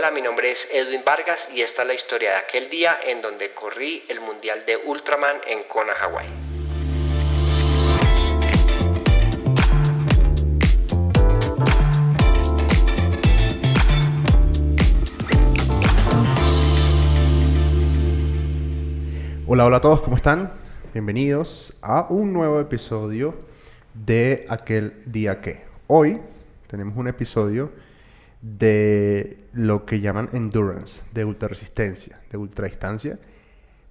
Hola, mi nombre es Edwin Vargas y esta es la historia de aquel día en donde corrí el Mundial de Ultraman en Kona, Hawái. Hola a todos, ¿cómo están? Bienvenidos a un nuevo episodio de Aquel Día Que. Hoy tenemos un episodio de lo que llaman endurance, de ultrarresistencia, de ultradistancia,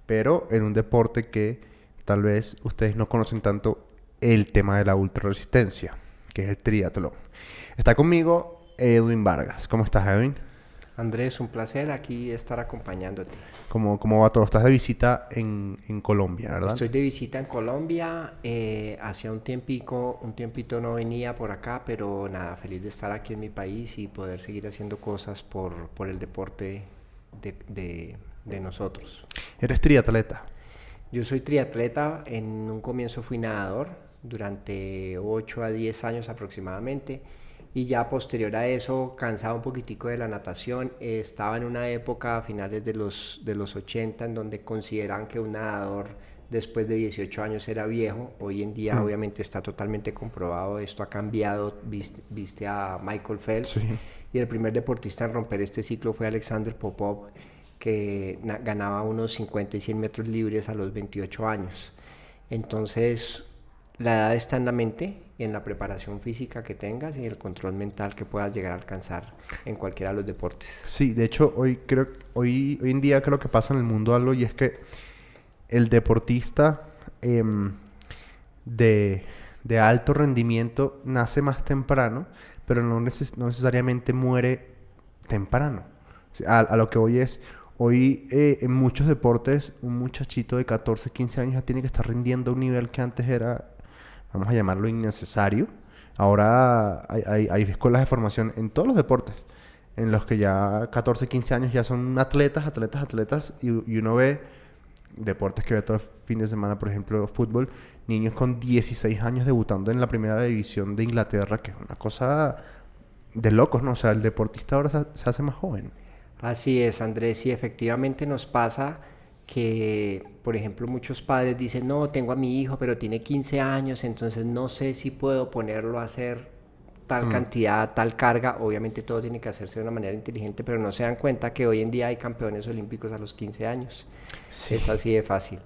pero en un deporte que tal vez ustedes no conocen tanto el tema de la ultrarresistencia, que es el triatlón. Está conmigo Edwin Vargas. ¿Cómo estás, Edwin? Andrés, un placer aquí estar acompañándote. ¿Cómo va todo? Estás de visita en Colombia, ¿verdad? Estoy de visita en Colombia, hacía un tiempito no venía por acá, pero nada, feliz de estar aquí en mi país y poder seguir haciendo cosas por el deporte de nosotros. ¿Eres triatleta? Yo soy triatleta, en un comienzo fui nadador durante 8 a 10 años aproximadamente. Y ya posterior a eso, cansado un poquitico de la natación, estaba en una época a finales de los 80 en donde consideran que un nadador después de 18 años era viejo. Hoy en día obviamente está totalmente comprobado, esto ha cambiado, viste a Michael Phelps, Sí. Y el primer deportista en romper este ciclo fue Alexander Popov, que ganaba unos 50 y 100 metros libres a los 28 años. Entonces, la edad está en la mente y en la preparación física que tengas y el control mental que puedas llegar a alcanzar en cualquiera de los deportes. Sí, de hecho, hoy en día creo que pasa en el mundo algo, y es que el deportista de alto rendimiento nace más temprano, pero no necesariamente muere temprano. O sea, a lo que voy es, hoy en muchos deportes un muchachito de 14, 15 años ya tiene que estar rindiendo a un nivel que antes era, vamos a llamarlo, innecesario. Ahora hay escuelas de formación en todos los deportes en los que ya 14, 15 años ya son atletas, y uno ve deportes que ve todo el fin de semana, por ejemplo, fútbol, niños con 16 años debutando en la primera división de Inglaterra, que es una cosa de locos, ¿no? O sea, el deportista ahora se hace más joven. Así es, Andrés, y efectivamente nos pasa que, por ejemplo, muchos padres dicen, no, tengo a mi hijo, pero tiene 15 años, entonces no sé si puedo ponerlo a hacer tal cantidad, tal carga. Obviamente todo tiene que hacerse de una manera inteligente, pero no se dan cuenta que hoy en día hay campeones olímpicos a los 15 años. Sí. Es así de fácil.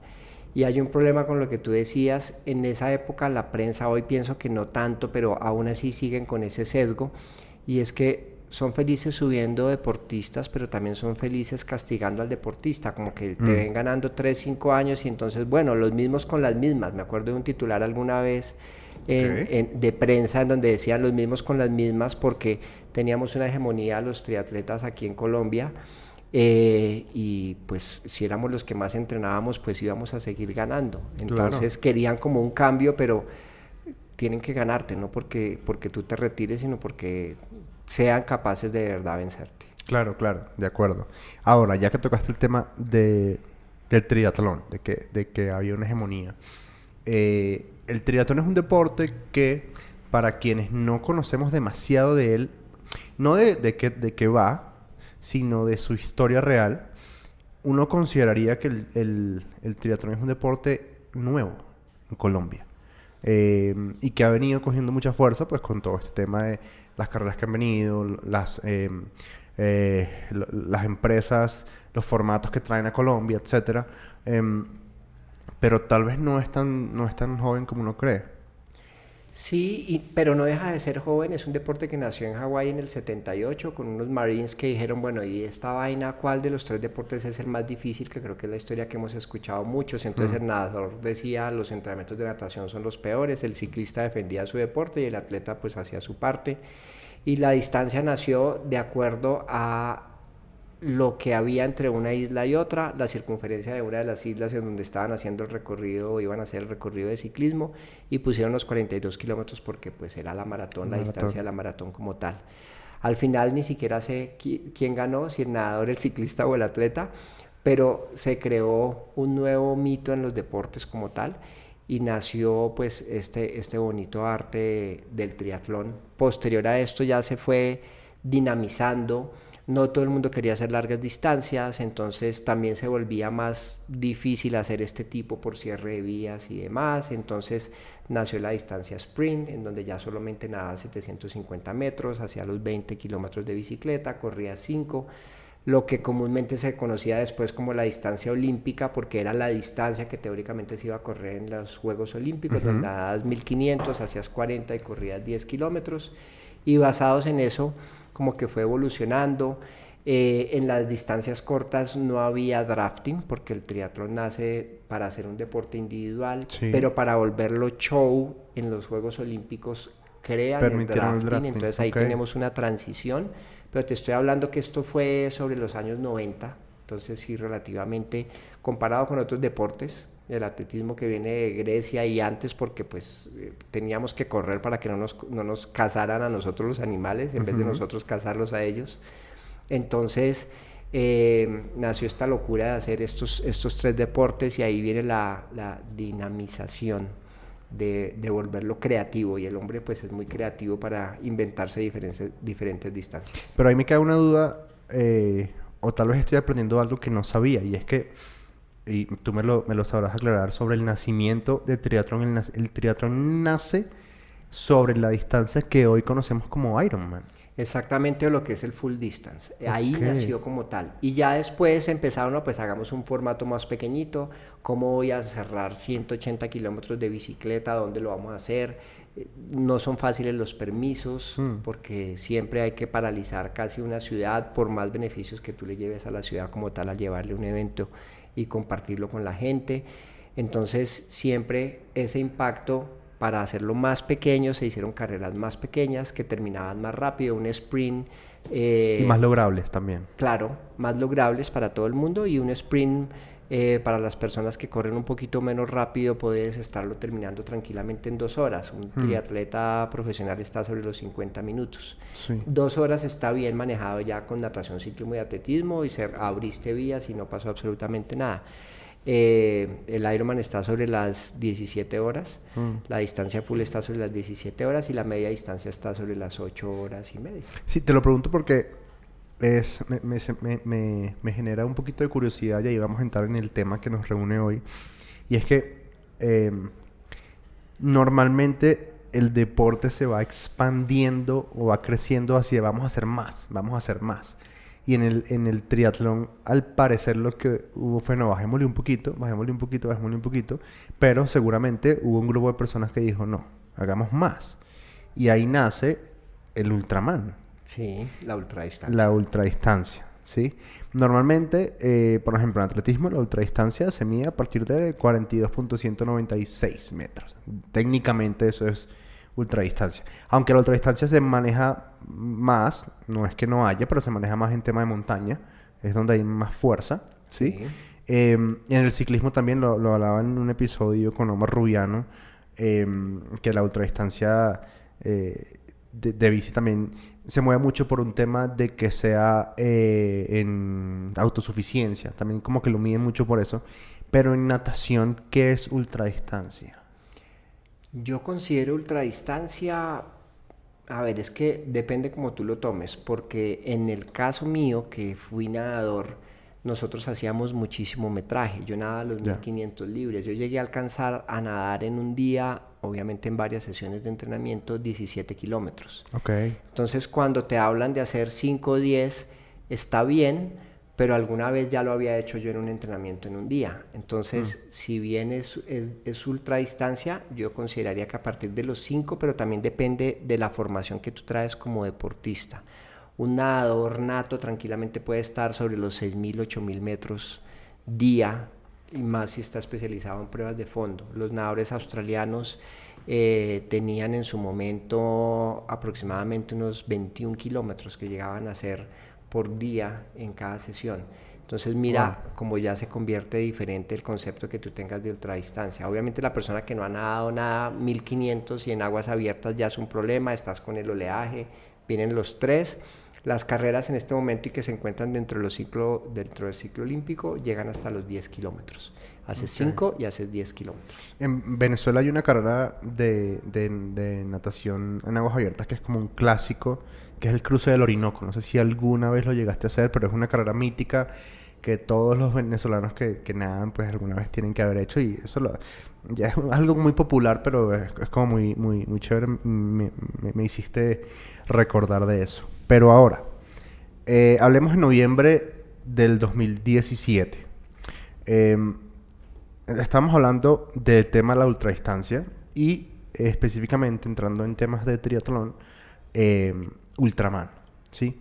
Y hay un problema con lo que tú decías, en esa época la prensa, hoy pienso que no tanto, pero aún así siguen con ese sesgo, y es que son felices subiendo deportistas, pero también son felices castigando al deportista, como que te ven ganando 3, 5 años y entonces, bueno, los mismos con las mismas. Me acuerdo de un titular alguna vez de prensa en donde decían los mismos con las mismas, porque teníamos una hegemonía de los triatletas aquí en Colombia, y pues si éramos los que más entrenábamos, pues íbamos a seguir ganando. Entonces querían como un cambio, pero tienen que ganarte, no porque tú te retires, sino porque sean capaces de verdad vencerte. Claro, de acuerdo. Ahora, ya que tocaste el tema del triatlón, de que había una hegemonía, el triatlón es un deporte que, para quienes no conocemos demasiado de él, no de qué va, sino de su historia real, uno consideraría que el triatlón es un deporte nuevo en Colombia. Y que ha venido cogiendo mucha fuerza pues con todo este tema de las carreras que han venido, las empresas, los formatos que traen a Colombia, etcétera. Pero tal vez no es tan joven como uno cree. Sí, pero no deja de ser joven. Es un deporte que nació en Hawái en el 78 con unos Marines que dijeron, bueno, y esta vaina, ¿cuál de los tres deportes es el más difícil? Que creo que es la historia que hemos escuchado muchos. Entonces el nadador decía, los entrenamientos de natación son los peores, el ciclista defendía su deporte y el atleta pues hacía su parte. Y la distancia nació de acuerdo a lo que había entre una isla y otra, la circunferencia de una de las islas en donde estaban haciendo el recorrido, iban a hacer el recorrido de ciclismo, y pusieron los 42 kilómetros porque pues era la maratón, la distancia de la maratón como tal. Al final ni siquiera sé quién ganó, si el nadador, el ciclista o el atleta, pero se creó un nuevo mito en los deportes como tal, y nació pues este bonito arte del triatlón. Posterior a esto ya se fue dinamizando no todo el mundo quería hacer largas distancias, entonces también se volvía más difícil hacer este tipo por cierre de vías y demás. Entonces nació la distancia sprint, en donde ya solamente nadaba 750 metros, hacía los 20 kilómetros de bicicleta, corría 5, lo que comúnmente se conocía después como la distancia olímpica, porque era la distancia que teóricamente se iba a correr en los Juegos Olímpicos, donde nadabas 1500, hacías 40 y corrías 10 kilómetros, y basados en eso como que fue evolucionando. En las distancias cortas no había drafting, porque el triatlón nace para ser un deporte individual, Sí. pero para volverlo show en los Juegos Olímpicos crean el drafting, entonces ahí tenemos una transición, pero te estoy hablando que esto fue sobre los años 90, entonces sí, relativamente comparado con otros deportes, el atletismo que viene de Grecia y antes, porque pues teníamos que correr para que no nos cazaran a nosotros los animales en vez de nosotros cazarlos a ellos. Entonces nació esta locura de hacer estos 3 deportes, y ahí viene la dinamización de volverlo creativo, y el hombre pues es muy creativo para inventarse diferentes distancias. Pero ahí me queda una duda, o tal vez estoy aprendiendo algo que no sabía, y es que, y tú me lo sabrás aclarar, sobre el nacimiento del triatlón. El triatlón nace sobre la distancia que hoy conocemos como Ironman. Exactamente, lo que es el full distance. Ahí nació como tal. Y ya después empezaron, pues hagamos un formato más pequeñito. ¿Cómo voy a cerrar 180 kilómetros de bicicleta? ¿Dónde lo vamos a hacer? No son fáciles los permisos, porque siempre hay que paralizar casi una ciudad, por más beneficios que tú le lleves a la ciudad como tal al llevarle un evento y compartirlo con la gente. Entonces siempre ese impacto, para hacerlo más pequeño, se hicieron carreras más pequeñas que terminaban más rápido, un sprint. Y más logrables también. Claro, más logrables para todo el mundo, y un sprint para las personas que corren un poquito menos rápido, puedes estarlo terminando tranquilamente en 2 horas. Un triatleta profesional está sobre los 50 minutos. Sí. 2 horas está bien manejado ya con natación, ciclismo y atletismo, y abriste vías y no pasó absolutamente nada. El Ironman está sobre las 17 horas, la distancia full está sobre las 17 horas, y la media distancia está sobre las 8 horas y media. Sí, te lo pregunto porque me genera un poquito de curiosidad, y ahí vamos a entrar en el tema que nos reúne hoy. Y es que normalmente el deporte se va expandiendo o va creciendo hacia vamos a hacer más, vamos a hacer más. Y en el triatlón, al parecer, lo que hubo fue, no, bajémosle un poquito, pero seguramente hubo un grupo de personas que dijo, no, hagamos más. Y ahí nace el Ultraman. Sí, la ultradistancia. La ultradistancia, ¿sí? Normalmente, por ejemplo, en atletismo, la ultradistancia se mide a partir de 42.196 metros. Técnicamente eso es ultradistancia. Aunque la ultradistancia se maneja más, no es que no haya, pero se maneja más en tema de montaña, es donde hay más fuerza, ¿sí? En el ciclismo también lo hablaba en un episodio con Omar Rubiano, que la ultradistancia de bici también se mueve mucho por un tema de que sea en autosuficiencia, también como que lo miden mucho por eso. Pero en natación, ¿qué es ultradistancia? Yo considero ultradistancia, a ver, es que depende como tú lo tomes, porque en el caso mío, que fui nadador, nosotros hacíamos muchísimo metraje. Yo nadaba los 1500 libres. Yo llegué a alcanzar a nadar en un día, obviamente en varias sesiones de entrenamiento, 17 kilómetros. Okay. Entonces, cuando te hablan de hacer 5 o 10, está bien, pero alguna vez ya lo había hecho yo en un entrenamiento en un día. Entonces, si bien es ultradistancia, yo consideraría que a partir de los 5, pero también depende de la formación que tú traes como deportista. Un nadador nato tranquilamente puede estar sobre los 6.000, 8.000 metros día, y más si está especializado en pruebas de fondo. Los nadadores australianos tenían en su momento aproximadamente unos 21 kilómetros que llegaban a hacer por día en cada sesión. Entonces mira cómo ya se convierte diferente el concepto que tú tengas de ultradistancia. Obviamente la persona que no ha nadado nada 1500 y en aguas abiertas ya es un problema, estás con el oleaje, vienen los 3. Las carreras en este momento y que se encuentran dentro del ciclo olímpico llegan hasta los 10 kilómetros. Haces 5 y haces 10 kilómetros. En Venezuela hay una carrera de natación en aguas abiertas que es como un clásico, que es el cruce del Orinoco. No sé si alguna vez lo llegaste a hacer, pero es una carrera mítica que todos los venezolanos que nadan, pues alguna vez tienen que haber hecho. Y eso ya es algo muy popular, pero es como muy chévere. Me hiciste recordar de eso. Pero ahora, hablemos en noviembre del 2017. Estamos hablando del tema de la ultradistancia y específicamente entrando en temas de triatlón, Ultraman, ¿sí?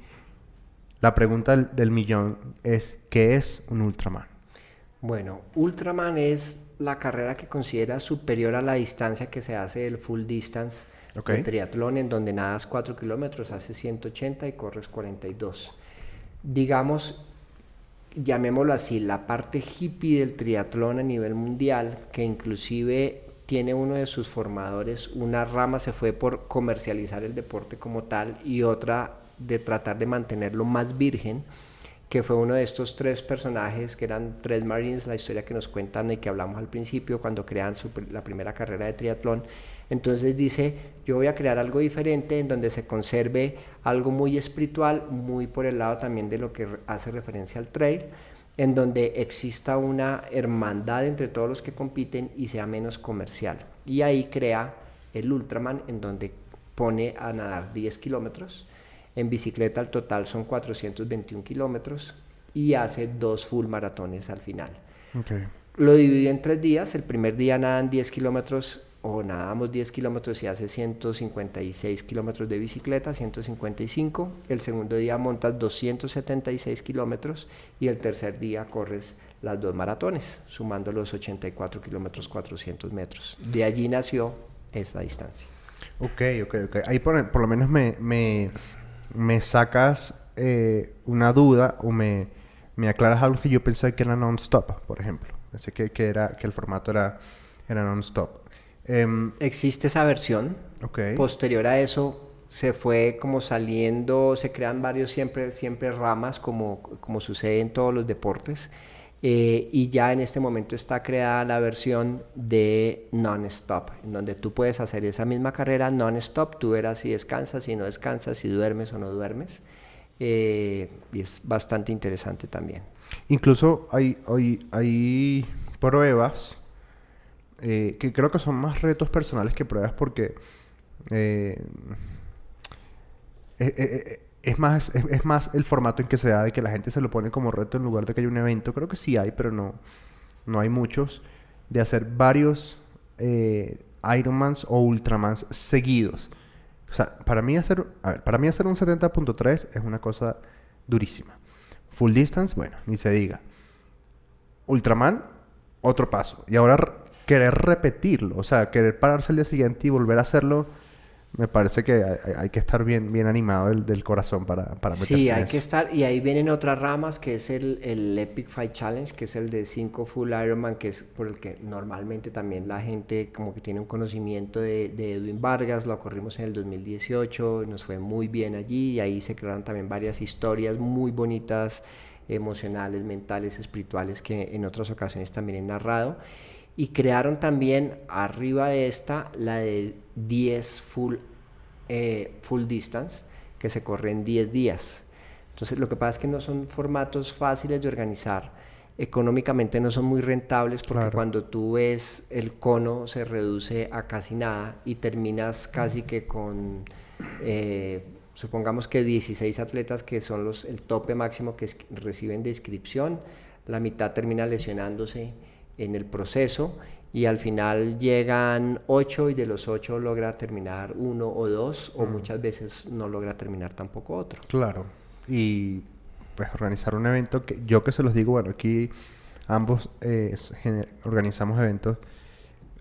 La pregunta del millón es, ¿qué es un Ultraman? Bueno, Ultraman es la carrera que considera superior a la distancia que se hace del full distance de triatlón, en donde nadas 4 kilómetros, haces 180 y corres 42. Digamos, llamémoslo así, la parte hippie del triatlón a nivel mundial, que inclusive tiene uno de sus formadores, una rama se fue por comercializar el deporte como tal y otra de tratar de mantenerlo más virgen, que fue uno de estos 3 personajes que eran 3 Marines, la historia que nos cuentan y que hablamos al principio cuando crean la primera carrera de triatlón. Entonces dice, yo voy a crear algo diferente en donde se conserve algo muy espiritual, muy por el lado también de lo que hace referencia al trail, en donde exista una hermandad entre todos los que compiten y sea menos comercial. Y ahí crea el Ultraman, en donde pone a nadar 10 kilómetros. En bicicleta al total son 421 kilómetros y hace 2 full maratones al final. Okay. Lo dividió en 3 días. El primer día nadan 10 kilómetros o nadamos 10 kilómetros y hace 156 kilómetros de bicicleta, 155. El segundo día montas 276 kilómetros y el tercer día corres las 2 maratones, sumando los 84 kilómetros, 400 metros. De allí nació esta distancia. Ok. Ahí por lo menos me sacas una duda o me aclaras algo que yo pensé que era non-stop, por ejemplo. Pensé que el formato era non-stop. Existe esa versión. Okay. Posterior a eso se fue como saliendo, se crean varios siempre ramas como sucede en todos los deportes. Y ya en este momento está creada la versión de non-stop, en donde tú puedes hacer esa misma carrera non-stop, tú verás si descansas, si no descansas, si duermes o no duermes, y es bastante interesante también. Incluso hay pruebas que creo que son más retos personales que pruebas porque es más el formato en que se da de que la gente se lo pone como reto en lugar de que haya un evento. Creo que sí hay, pero no hay muchos. De hacer varios Ironmans o Ultramans seguidos. O sea, para mí hacer un 70.3 es una cosa durísima. Full distance, bueno, ni se diga. Ultraman, otro paso. Y ahora querer repetirlo, o sea, querer pararse al día siguiente y volver a hacerlo, me parece que hay que estar bien animado del corazón para meterse Sí, en hay eso. que estar, y ahí vienen otras ramas, que es el Epic Fight Challenge, que es el de 5 Full Ironman, que es por el que normalmente también la gente como que tiene un conocimiento de Edwin Vargas. Lo corrimos en el 2018, nos fue muy bien allí, y ahí se crearon también varias historias muy bonitas, emocionales, mentales, espirituales, que en otras ocasiones también he narrado. Y crearon también arriba de esta la de 10 full distance, que se corre en 10 días. Entonces lo que pasa es que no son formatos fáciles de organizar, económicamente no son muy rentables, porque Claro. cuando tú ves el cono se reduce a casi nada y terminas casi que con supongamos que 16 atletas, que son el tope máximo que reciben de inscripción. La mitad termina lesionándose en el proceso y al final llegan 8 y de los 8 logra terminar 1 o 2 o muchas veces no logra terminar tampoco otro. Claro. Y pues organizar un evento que se los digo, bueno, aquí ambos organizamos eventos.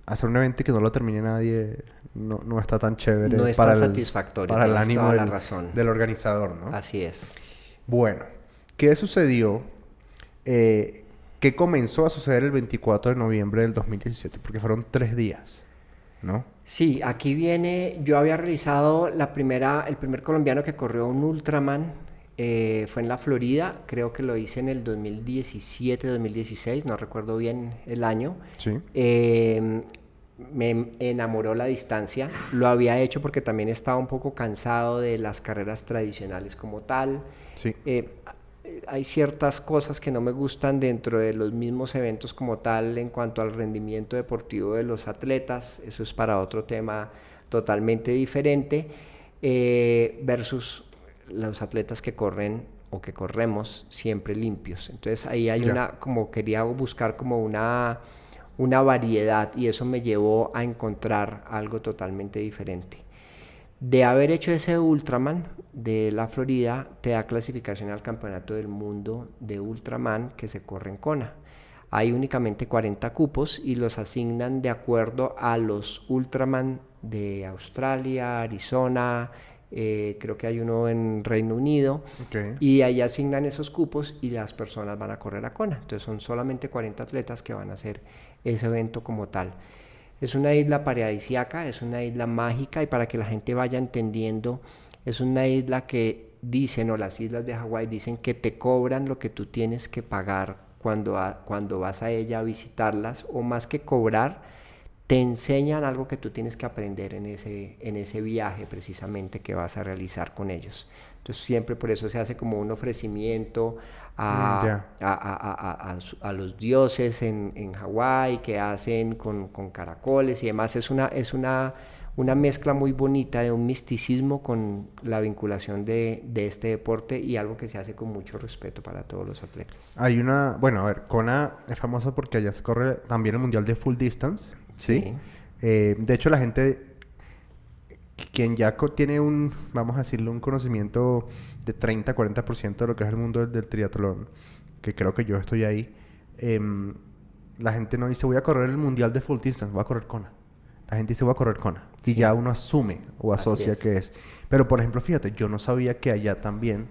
Hacer un evento y que no lo termine nadie no está tan chévere. No es tan satisfactorio. Para el ánimo toda la razón. del organizador, ¿no? Así es. Bueno, ¿qué sucedió? ¿Qué comenzó a suceder el 24 de noviembre del 2017? Porque fueron 3 días, ¿no? Sí, aquí viene, yo había realizado el primer colombiano que corrió un Ultraman, fue en la Florida, creo que lo hice en el 2017, 2016, no recuerdo bien el año. Sí. me enamoró la distancia. Lo había hecho porque también estaba un poco cansado de las carreras tradicionales como tal. Sí. Hay ciertas cosas que no me gustan dentro de los mismos eventos como tal en cuanto al rendimiento deportivo de los atletas. Eso es para otro tema totalmente diferente. Versus los atletas que corren o que corremos siempre limpios. Entonces ahí hay como quería buscar como una variedad, y eso me llevó a encontrar algo totalmente diferente. De haber hecho ese Ultraman de la Florida, te da clasificación al Campeonato del Mundo de Ultraman que se corre en Kona. Hay únicamente 40 cupos y los asignan de acuerdo a los Ultraman de Australia, Arizona, creo que hay uno en Reino Unido, y ahí asignan esos cupos y las personas van a correr a Kona. Entonces son solamente 40 atletas que van a hacer ese evento como tal. Es una isla paradisíaca, es una isla mágica, y para que la gente vaya entendiendo, es una isla que dicen, o las islas de Hawái dicen que te cobran lo que tú tienes que pagar cuando vas a ella a visitarlas, o más que cobrar, te enseñan algo que tú tienes que aprender en ese viaje precisamente que vas a realizar con ellos. Entonces siempre por eso se hace como un ofrecimiento a los dioses en Hawái, que hacen con caracoles y demás. Es una mezcla muy bonita de un misticismo con la vinculación de este deporte, y algo que se hace con mucho respeto para todos los atletas. Bueno, a ver, Kona es famosa porque allá se corre también el Mundial de Full Distance, ¿sí? De hecho, la gente, quien ya tiene vamos a decirlo, un conocimiento de 30-40% de lo que es el mundo del triatlón, que creo que yo estoy ahí, la gente no dice, voy a correr el Mundial de Full Distance, voy a correr Kona. La gente dice, voy a correr Kona. Sí. Y ya uno asume o asocia que es. Pero, por ejemplo, fíjate, yo no sabía que allá también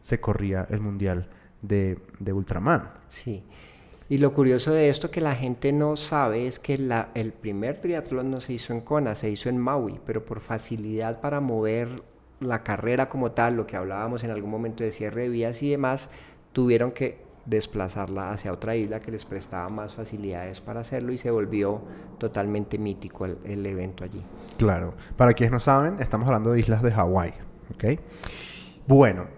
se corría el Mundial de Ultraman. Sí. Y lo curioso de esto que la gente no sabe es que el primer triatlón no se hizo en Kona, se hizo en Maui, pero por facilidad para mover la carrera como tal, lo que hablábamos en algún momento de cierre de vías y demás, tuvieron que desplazarla hacia otra isla que les prestaba más facilidades para hacerlo, y se volvió totalmente mítico el evento allí. Claro. Para quienes no saben, estamos hablando de islas de Hawái, ¿ok? Bueno,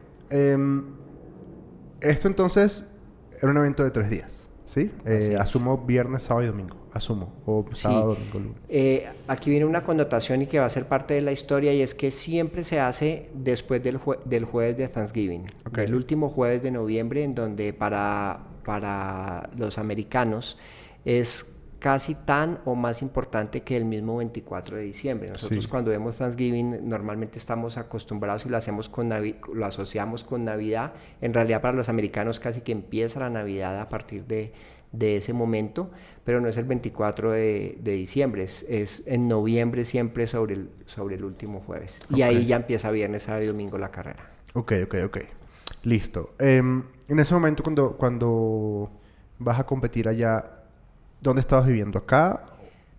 esto entonces era un evento de 3 días, ¿sí? Asumo viernes, sábado y domingo. Asumo. O sábado, domingo, lunes. Aquí viene una connotación y que va a ser parte de la historia, y es que siempre se hace después del jueves de Thanksgiving. Okay. El último jueves de noviembre, en donde para los americanos es casi tan o más importante que el mismo 24 de diciembre. Nosotros cuando vemos Thanksgiving normalmente estamos acostumbrados y lo asociamos con Navidad. En realidad para los americanos casi que empieza la Navidad a partir de ese momento, pero no es el 24 de diciembre, es en noviembre siempre sobre el último jueves. Y ahí ya empieza viernes, sábado y domingo la carrera. Ok. Listo. En ese momento cuando vas a competir allá, ¿dónde estabas viviendo? ¿Acá?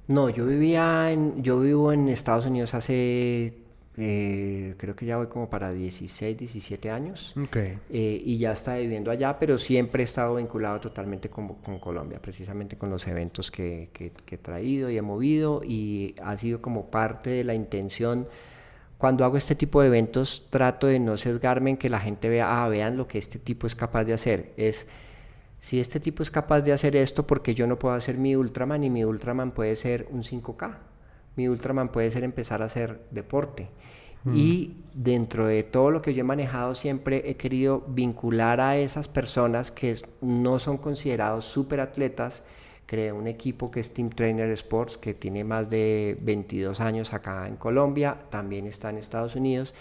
No, yo vivo en Estados Unidos hace, creo que ya voy como para 16, 17 años. Okay. Y ya estaba viviendo allá, pero siempre he estado vinculado totalmente con Colombia, precisamente con los eventos que he traído y he movido, y ha sido como parte de la intención. Cuando hago este tipo de eventos, trato de no sesgarme en que la gente vean lo que este tipo es capaz de hacer. Si este tipo es capaz de hacer esto, ¿por qué yo no puedo hacer mi Ultraman? Y mi Ultraman puede ser un 5K. Mi Ultraman puede ser empezar a hacer deporte. Y dentro de todo lo que yo he manejado, siempre he querido vincular a esas personas que no son considerados superatletas. Creé un equipo que es Team Trainer Sports, que tiene más de 22 años acá en Colombia, también está en Estados Unidos.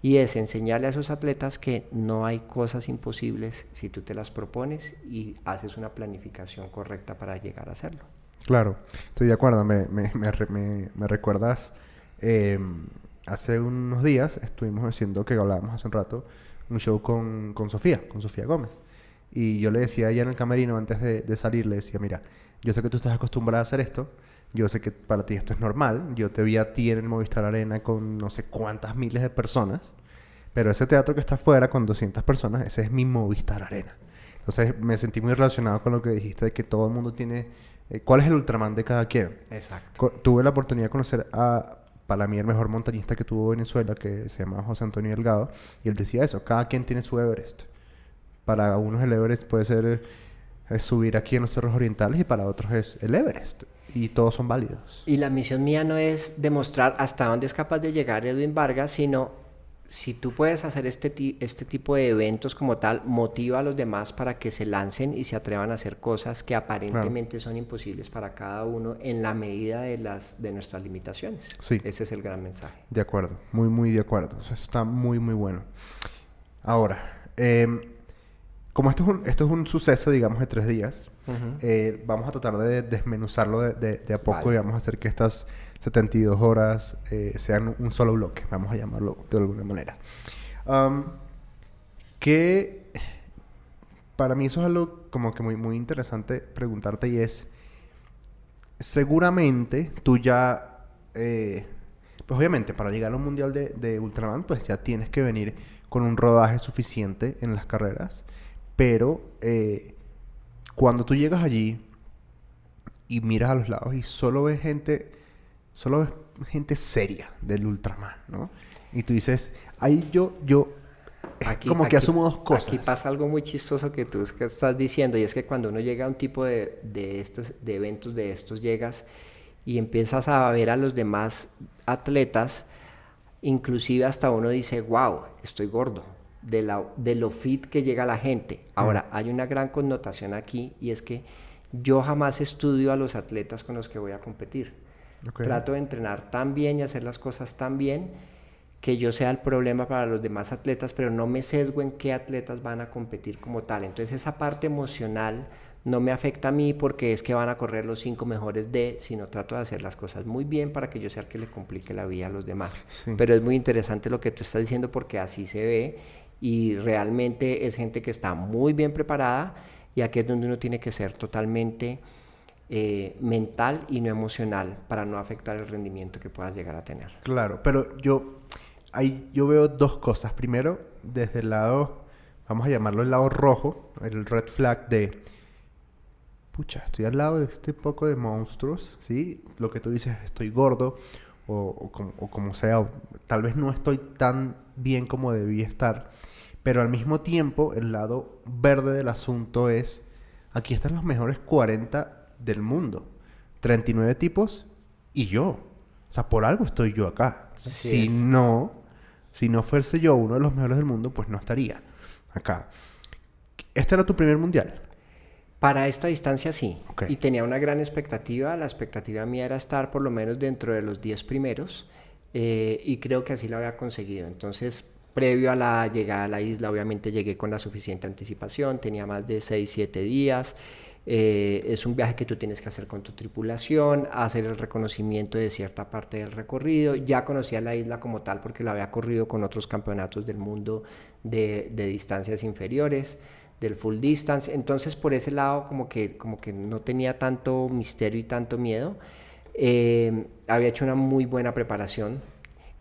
Y es enseñarle a esos atletas que no hay cosas imposibles si tú te las propones y haces una planificación correcta para llegar a hacerlo. Claro, estoy de acuerdo. Me recuerdas, hace unos días estuvimos haciendo, que hablábamos hace un rato, un show con Sofía Gómez. Y yo le decía a ella en el camerino antes de salir, le decía, mira, yo sé que tú estás acostumbrada a hacer esto. Yo sé que para ti esto es normal. Yo te vi a ti en el Movistar Arena con no sé cuántas miles de personas. Pero ese teatro que está afuera con 200 personas, ese es mi Movistar Arena. Entonces me sentí muy relacionado con lo que dijiste de que todo el mundo tiene ¿Cuál es el Ultraman de cada quien? Exacto. Tuve la oportunidad de conocer para mí, el mejor montañista que tuvo Venezuela, que se llama José Antonio Delgado, y él decía eso, cada quien tiene su Everest. Para unos el Everest puede ser subir aquí en los cerros orientales y para otros es el Everest. Y todos son válidos. Y la misión mía no es demostrar hasta dónde es capaz de llegar Edwin Vargas, sino si tú puedes hacer este tipo de eventos como tal, motiva a los demás para que se lancen y se atrevan a hacer cosas que aparentemente son imposibles para cada uno en la medida de nuestras limitaciones. Sí. Ese es el gran mensaje. De acuerdo, muy, muy de acuerdo. O sea, eso está muy, muy bueno. Ahora, como esto es un suceso, digamos, de 3 días, vamos a tratar de desmenuzarlo de a poco. Vale. Y vamos a hacer que estas 72 horas sean un solo bloque, vamos a llamarlo de alguna manera. Que para mí eso es algo como que muy, muy interesante preguntarte, y es, seguramente tú ya, pues obviamente para llegar a un mundial de Ultraman, pues ya tienes que venir con un rodaje suficiente en las carreras, pero cuando tú llegas allí y miras a los lados y solo ves gente seria del Ultraman, ¿no? Y tú dices, ahí yo como que asumo 2 cosas. Aquí pasa algo muy chistoso que tú estás diciendo, y es que cuando uno llega a un tipo de eventos de estos, llegas y empiezas a ver a los demás atletas, inclusive hasta uno dice, wow, estoy gordo, de lo fit que llega la gente. Ahora, hay una gran connotación aquí, y es que yo jamás estudio a los atletas con los que voy a competir. Okay. Trato de entrenar tan bien y hacer las cosas tan bien que yo sea el problema para los demás atletas, pero no me sesgo en qué atletas van a competir como tal. Entonces esa parte emocional no me afecta a mí porque es que van a correr los 5 mejores sino trato de hacer las cosas muy bien para que yo sea el que le complique la vida a los demás. Sí. Pero es muy interesante lo que tú estás diciendo, porque así se ve y realmente es gente que está muy bien preparada, y aquí es donde uno tiene que ser totalmente mental y no emocional para no afectar el rendimiento que puedas llegar a tener. Claro, pero yo veo 2 cosas. Primero, desde el lado, vamos a llamarlo el lado rojo, el red flag de, pucha, estoy al lado de este poco de monstruos, ¿sí? Lo que tú dices, estoy gordo o como sea, o tal vez no estoy tan bien como debí estar, pero al mismo tiempo el lado verde del asunto es, aquí están los mejores 40 del mundo, 39 tipos y yo. O sea, por algo estoy yo acá. Si no fuese yo uno de los mejores del mundo, pues no estaría acá. ¿Este era tu primer mundial? Para esta distancia sí. Okay. Y tenía una gran expectativa. La expectativa mía era estar por lo menos dentro de los 10 primeros. Y creo que así lo había conseguido. Entonces, previo a la llegada a la isla, obviamente llegué con la suficiente anticipación. Tenía más de 6-7 días. Es un viaje que tú tienes que hacer con tu tripulación, hacer el reconocimiento de cierta parte del recorrido. Ya conocía la isla como tal porque la había corrido con otros campeonatos del mundo de distancias inferiores, del full distance. Entonces por ese lado como que no tenía tanto misterio y tanto miedo. Había hecho una muy buena preparación.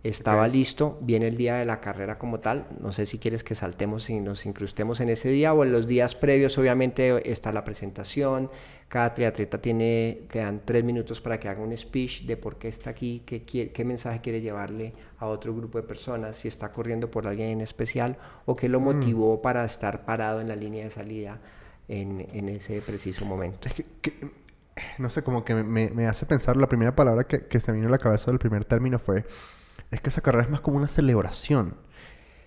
Estaba listo, viene el día de la carrera como tal. No sé si quieres que saltemos y nos incrustemos en ese día, o en los días previos obviamente está la presentación. Cada triatleta te dan 3 minutos para que haga un speech de por qué está aquí, qué mensaje quiere llevarle a otro grupo de personas, si está corriendo por alguien en especial o qué lo motivó para estar parado en la línea de salida en ese preciso momento. Es que no sé, como que me hace pensar, la primera palabra que se me vino a la cabeza del primer término fue, es que esa carrera es más como una celebración.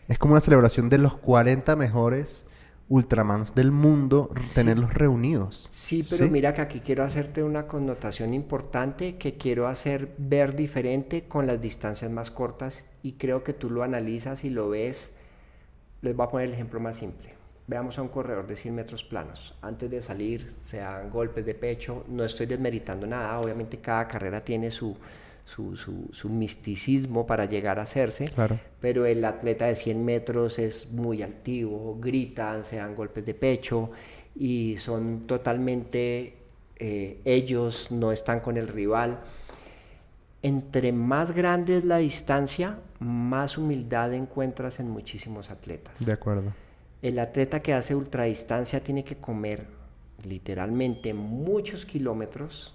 Es como una celebración de los 40 mejores Ultramans del mundo, tenerlos reunidos. Sí, pero mira que aquí quiero hacerte una connotación importante que quiero hacer ver diferente con las distancias más cortas, y creo que tú lo analizas y lo ves. Les voy a poner el ejemplo más simple. Veamos a un corredor de 100 metros planos. Antes de salir se dan golpes de pecho. No estoy desmeritando nada. Obviamente cada carrera tiene su misticismo para llegar a hacerse, claro. Pero el atleta de 100 metros es muy altivo, gritan, se dan golpes de pecho y son totalmente ellos, no están con el rival. Entre más grande es la distancia, más humildad encuentras en muchísimos atletas. De acuerdo. El atleta que hace ultradistancia tiene que comer literalmente muchos kilómetros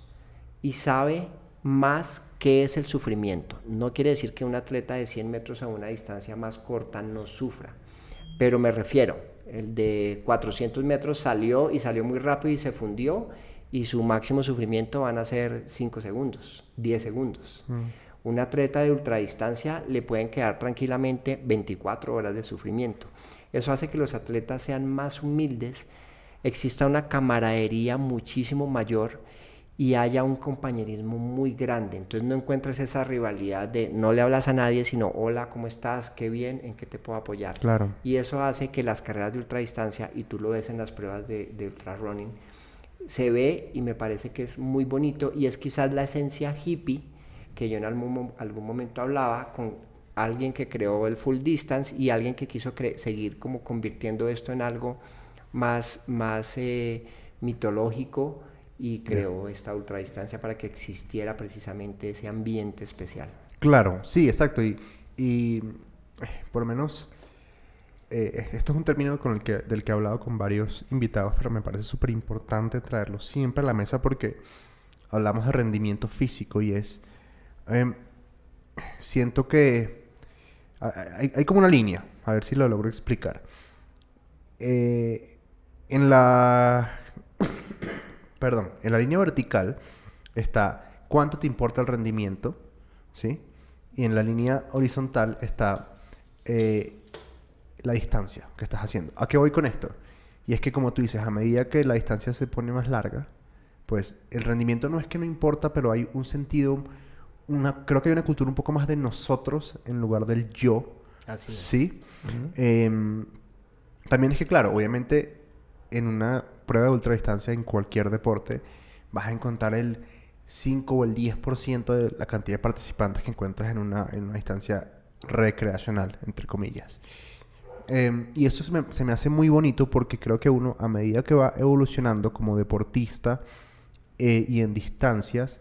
y sabe más qué es el sufrimiento. No quiere decir que un atleta de 100 metros a una distancia más corta no sufra, pero me refiero, el de 400 metros salió y salió muy rápido y se fundió y su máximo sufrimiento van a ser 5 segundos, 10 segundos. Un atleta de ultradistancia le pueden quedar tranquilamente 24 horas de sufrimiento. Eso hace que los atletas sean más humildes, exista una camaradería muchísimo mayor y haya un compañerismo muy grande. Entonces no encuentras esa rivalidad de no le hablas a nadie, sino hola, ¿cómo estás? Qué bien, ¿en qué te puedo apoyar? Claro. Y eso hace que las carreras de ultradistancia, y tú lo ves en las pruebas de ultrarunning, se ve y me parece que es muy bonito y es quizás la esencia hippie que yo en algún momento hablaba con alguien que creó el full distance y alguien que quiso seguir como convirtiendo esto en algo más mitológico y creó esta ultradistancia para que existiera precisamente ese ambiente especial. Claro, sí, exacto. Y por lo menos esto es un término del que he hablado con varios invitados, pero me parece súper importante traerlo siempre a la mesa porque hablamos de rendimiento físico y siento que hay como una línea, a ver si lo logro explicar. En la línea vertical está cuánto te importa el rendimiento, ¿sí? Y en la línea horizontal está la distancia que estás haciendo. ¿A qué voy con esto? Y es que, como tú dices, a medida que la distancia se pone más larga, pues el rendimiento no es que no importa, pero hay un sentido, creo que hay una cultura un poco más de nosotros en lugar del yo. Así es. ¿Sí? También es que, claro, obviamente en una prueba de ultradistancia en cualquier deporte vas a encontrar el 5 o el 10% de la cantidad de participantes que encuentras en una distancia recreacional, entre comillas. Y eso se me hace muy bonito porque creo que uno, a medida que va evolucionando como deportista y en distancias,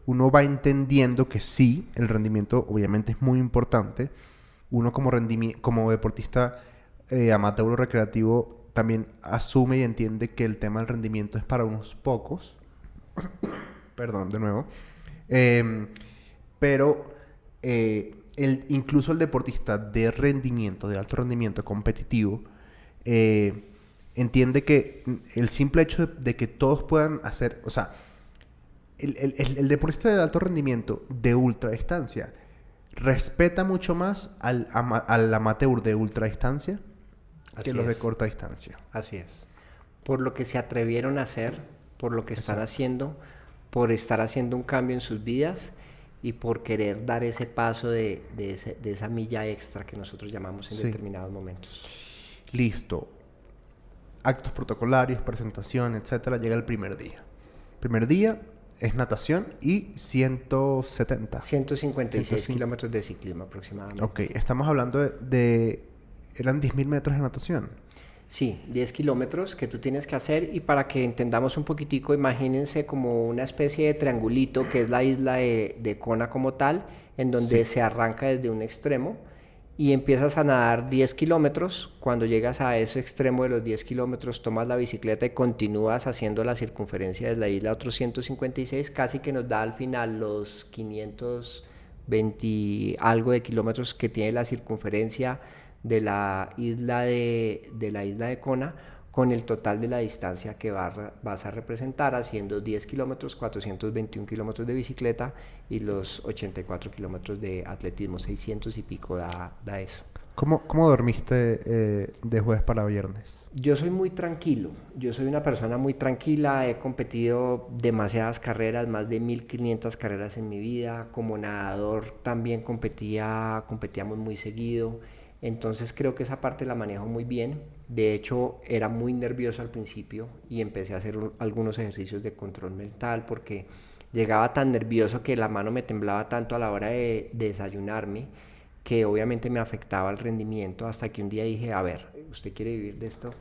uno va entendiendo que sí, el rendimiento obviamente es muy importante. Uno como deportista amateur o recreativo también asume y entiende que el tema del rendimiento es para unos pocos. Perdón, de nuevo. Pero incluso el deportista de rendimiento, de alto rendimiento competitivo, entiende que el simple hecho de que todos puedan hacer... O sea, el deportista de alto rendimiento de ultradistancia respeta mucho más al amateur de ultradistancia que los de corta distancia. Así es. Por lo que se atrevieron a hacer, por lo que están haciendo, por estar haciendo un cambio en sus vidas y por querer dar ese paso de esa milla extra que nosotros llamamos en determinados momentos. Listo. Actos protocolarios, presentación, etcétera. Llega el primer día. Primer día es natación y 156 kilómetros de ciclismo aproximadamente. Ok, estamos hablando eran 10.000 metros de natación. Sí, 10 kilómetros que tú tienes que hacer y para que entendamos un poquitico, imagínense como una especie de triangulito que es la isla de Kona como tal, en donde se arranca desde un extremo y empiezas a nadar 10 kilómetros. Cuando llegas a ese extremo de los 10 kilómetros, tomas la bicicleta y continúas haciendo la circunferencia de la isla otros 156, casi que nos da al final los 520 algo de kilómetros que tiene la circunferencia de la isla de Kona, con el total de la distancia que vas a representar, haciendo 10 kilómetros, 421 kilómetros de bicicleta y los 84 kilómetros de atletismo, 600 y pico da eso. ¿Cómo dormiste de jueves para viernes? Yo soy muy tranquilo, yo soy una persona muy tranquila, he competido demasiadas carreras, más de 1500 carreras en mi vida, como nadador también competíamos muy seguido. Entonces creo que esa parte la manejo muy bien. De hecho, era muy nervioso al principio y empecé a hacer algunos ejercicios de control mental porque llegaba tan nervioso que la mano me temblaba tanto a la hora de desayunarme que obviamente me afectaba el rendimiento, hasta que un día dije, a ver, ¿usted quiere vivir de esto?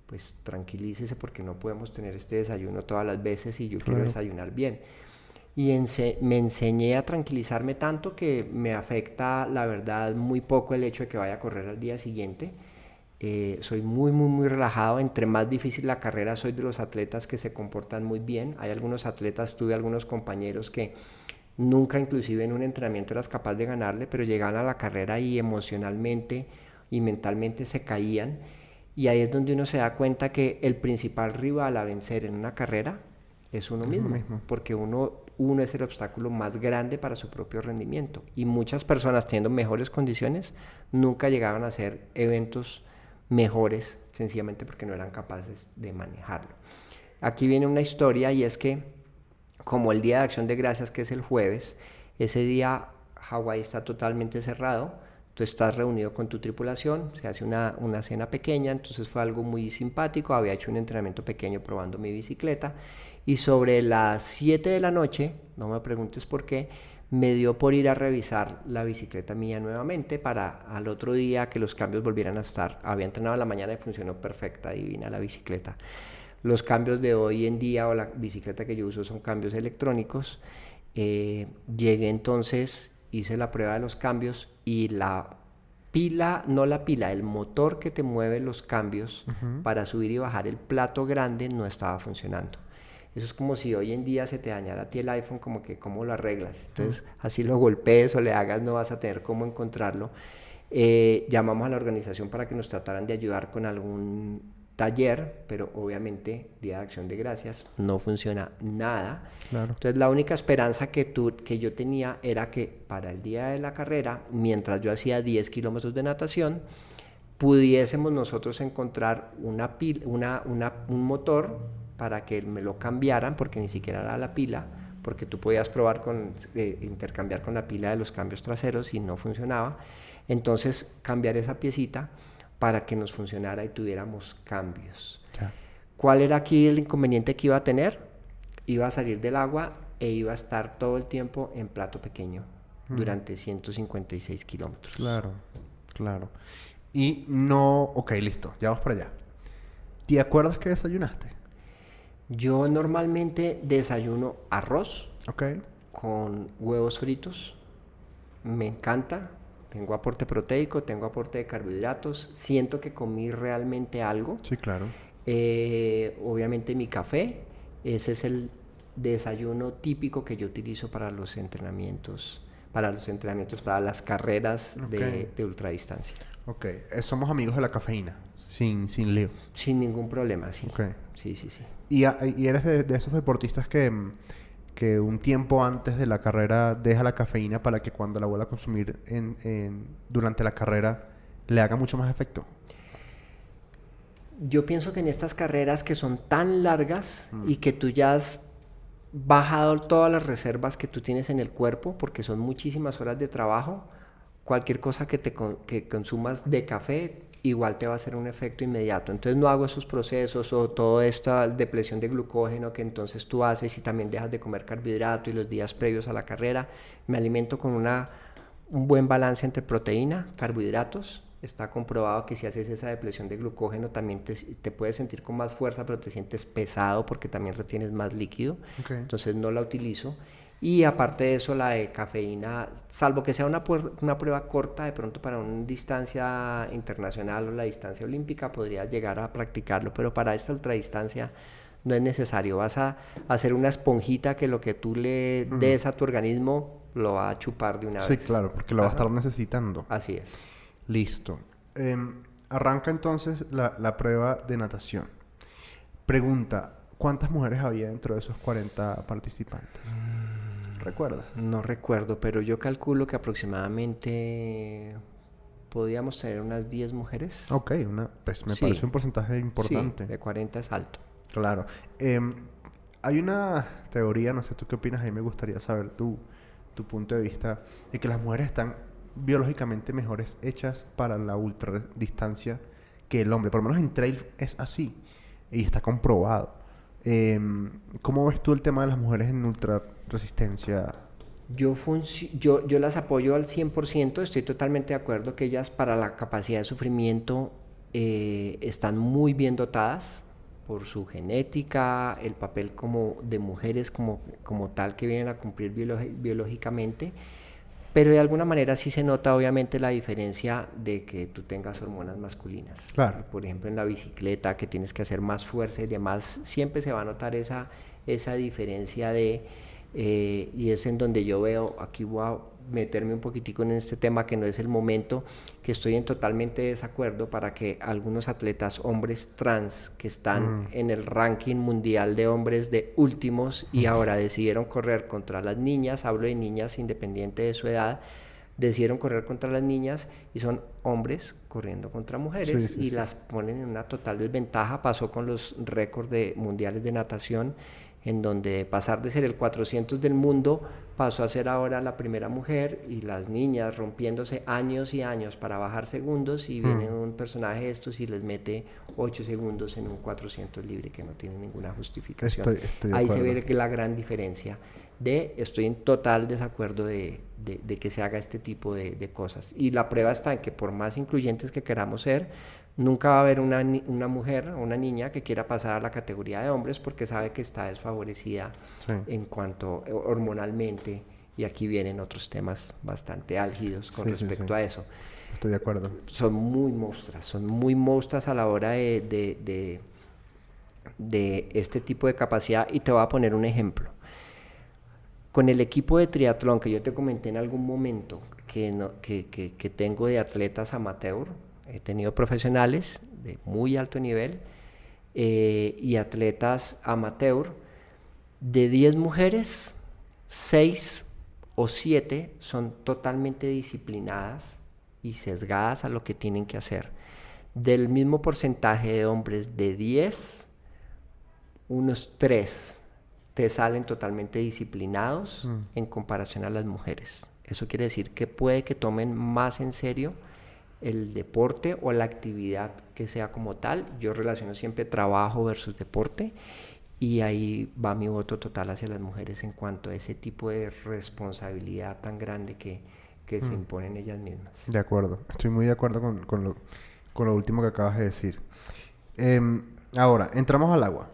Pues tranquilícese porque no podemos tener este desayuno todas las veces y yo quiero desayunar bien. Y me enseñé a tranquilizarme tanto que me afecta, la verdad, muy poco el hecho de que vaya a correr al día siguiente. Soy muy, muy, muy relajado. Entre más difícil la carrera, soy de los atletas que se comportan muy bien. Hay algunos atletas, tuve algunos compañeros que nunca inclusive en un entrenamiento eras capaz de ganarle, pero llegaban a la carrera y emocionalmente y mentalmente se caían. Y ahí es donde uno se da cuenta que el principal rival a vencer en una carrera es uno Es lo mismo, mismo. porque uno es el obstáculo más grande para su propio rendimiento. Y muchas personas teniendo mejores condiciones nunca llegaban a hacer eventos mejores, sencillamente porque no eran capaces de manejarlo. Aquí viene una historia y es que como el Día de Acción de Gracias, que es el jueves, ese día Hawái está totalmente cerrado. Tú estás reunido con tu tripulación, se hace una cena pequeña, entonces fue algo muy simpático. Había hecho un entrenamiento pequeño probando mi bicicleta y sobre las 7 de la noche, no me preguntes por qué, me dio por ir a revisar la bicicleta mía nuevamente para al otro día que los cambios volvieran a estar. Había entrenado en la mañana y funcionó perfecta, divina la bicicleta. Los cambios de hoy en día o la bicicleta que yo uso son cambios electrónicos. Llegué entonces, hice la prueba de los cambios y la pila, no la pila, el motor que te mueve los cambios para subir y bajar el plato grande no estaba funcionando. Eso es como si hoy en día se te dañara a ti el iPhone, como que cómo lo arreglas. Entonces, así lo golpees o le hagas, no vas a tener cómo encontrarlo. Llamamos a la organización para que nos trataran de ayudar con algún taller, pero obviamente Día de Acción de Gracias no funciona nada. Claro. Entonces la única esperanza que yo tenía era que para el día de la carrera, mientras yo hacía 10 kilómetros de natación, pudiésemos nosotros encontrar un motor para que me lo cambiaran, porque ni siquiera era la pila, porque tú podías probar intercambiar con la pila de los cambios traseros y no funcionaba. Entonces cambiar esa piecita para que nos funcionara y tuviéramos cambios. Ya. ¿Cuál era aquí el inconveniente que iba a tener? Iba a salir del agua e iba a estar todo el tiempo en plato pequeño durante 156 kilómetros. Claro, claro. Y no... Ok, listo. Ya vamos para allá. ¿Te acuerdas que desayunaste? Yo normalmente desayuno arroz Ok. con huevos fritos. Me encanta. Tengo aporte proteico, tengo aporte de carbohidratos. Siento que comí realmente algo. Sí, claro. Obviamente mi café. Ese es el desayuno típico que yo utilizo para los entrenamientos, para las carreras de ultradistancia. Ok. Somos amigos de la cafeína. Sin lío. Sin ningún problema, sí. Ok. Sí. Y eres de esos deportistas que un tiempo antes de la carrera deja la cafeína para que cuando la vuelva a consumir durante la carrera le haga mucho más efecto. Yo pienso que en estas carreras que son tan largas y que tú ya has bajado todas las reservas que tú tienes en el cuerpo, porque son muchísimas horas de trabajo, cualquier cosa que consumas de café igual te va a hacer un efecto inmediato. Entonces no hago esos procesos o toda esta depresión de glucógeno que entonces tú haces y también dejas de comer carbohidrato y los días previos a la carrera. Me alimento con un buen balance entre proteína, carbohidratos. Está comprobado que si haces esa depresión de glucógeno también te puedes sentir con más fuerza, pero te sientes pesado porque también retienes más líquido. Okay. Entonces no la utilizo. Y aparte de eso, la de cafeína, salvo que sea una prueba corta, de pronto para una distancia internacional o la distancia olímpica, podrías llegar a practicarlo, pero para esta ultradistancia no es necesario. Vas a hacer una esponjita que lo que tú le des a tu organismo lo va a chupar de una vez. Sí, claro, porque lo va a estar necesitando. Así es. Listo. Arranca entonces la prueba de natación. Pregunta, ¿cuántas mujeres había dentro de esos 40 participantes? ¿Recuerdas? No recuerdo, pero yo calculo que aproximadamente podíamos tener unas 10 mujeres. Ok, pues me parece un porcentaje importante. Sí, de 40 es alto. Claro. Hay una teoría, no sé tú qué opinas, ahí me gustaría saber tu punto de vista, de que las mujeres están biológicamente mejores hechas para la ultradistancia que el hombre. Por lo menos en trail es así y está comprobado. ¿Cómo ves tú el tema de las mujeres en ultraresistencia? Yo las apoyo al 100%, estoy totalmente de acuerdo que ellas para la capacidad de sufrimiento están muy bien dotadas por su genética, el papel como de mujeres como tal que vienen a cumplir biológicamente, pero de alguna manera sí se nota obviamente la diferencia de que tú tengas hormonas masculinas. Claro. Por ejemplo, en la bicicleta, que tienes que hacer más fuerza y demás, siempre se va a notar esa diferencia y es en donde yo veo, aquí voy a meterme un poquitico en este tema que no es el momento, que estoy en totalmente desacuerdo para que algunos atletas hombres trans que están en el ranking mundial de hombres de últimos y ahora decidieron correr contra las niñas, hablo de niñas independiente de su edad, decidieron correr contra las niñas y son hombres corriendo contra mujeres y las ponen en una total desventaja. Pasó con los récords mundiales de natación, en donde pasar de ser el 400 del mundo pasó a ser ahora la primera mujer y las niñas rompiéndose años y años para bajar segundos y viene un personaje de estos y les mete 8 segundos en un 400 libre que no tiene ninguna justificación. Estoy de Ahí acuerdo. se ve la gran diferencia estoy en total desacuerdo de que se haga este tipo de cosas. Y la prueba está en que por más incluyentes que queramos ser, nunca va a haber una mujer o una niña que quiera pasar a la categoría de hombres porque sabe que está desfavorecida en cuanto hormonalmente, y aquí vienen otros temas bastante álgidos con respecto a eso. Estoy de acuerdo. Son muy monstruas a la hora de este tipo de capacidad, y te voy a poner un ejemplo. Con el equipo de triatlón que yo te comenté en algún momento, que tengo de atletas amateur, he tenido profesionales de muy alto nivel y atletas amateur, de 10 mujeres, 6 o 7 son totalmente disciplinadas y sesgadas a lo que tienen que hacer. Del mismo porcentaje de hombres de 10, unos 3 te salen totalmente disciplinados en comparación a las mujeres. Eso quiere decir que puede que tomen más en serio el deporte o la actividad que sea como tal. Yo relaciono siempre trabajo versus deporte y ahí va mi voto total hacia las mujeres en cuanto a ese tipo de responsabilidad tan grande que se imponen ellas mismas. De acuerdo, estoy muy de acuerdo con lo último que acabas de decir. Ahora, entramos al agua.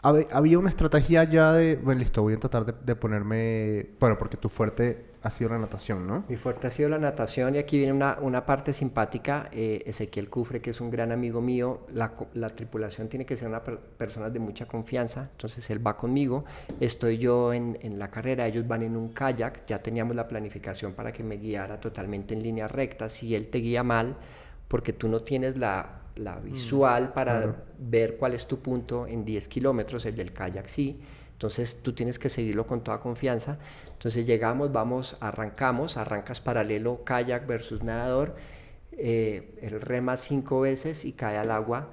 Había una estrategia ya bueno, listo, voy a tratar de ponerme... Bueno, porque tu fuerte ha sido la natación, ¿no? Mi fuerte ha sido la natación y aquí viene una parte simpática. Ezequiel Cufre, que es un gran amigo mío, la tripulación tiene que ser personas de mucha confianza, entonces él va conmigo, estoy yo en la carrera, ellos van en un kayak, ya teníamos la planificación para que me guiara totalmente en línea recta. Si él te guía mal, porque tú no tienes la visual para ver cuál es tu punto en 10 kilómetros, el del kayak sí, entonces tú tienes que seguirlo con toda confianza. Entonces llegamos, arrancas paralelo kayak versus nadador, él rema 5 veces y cae al agua.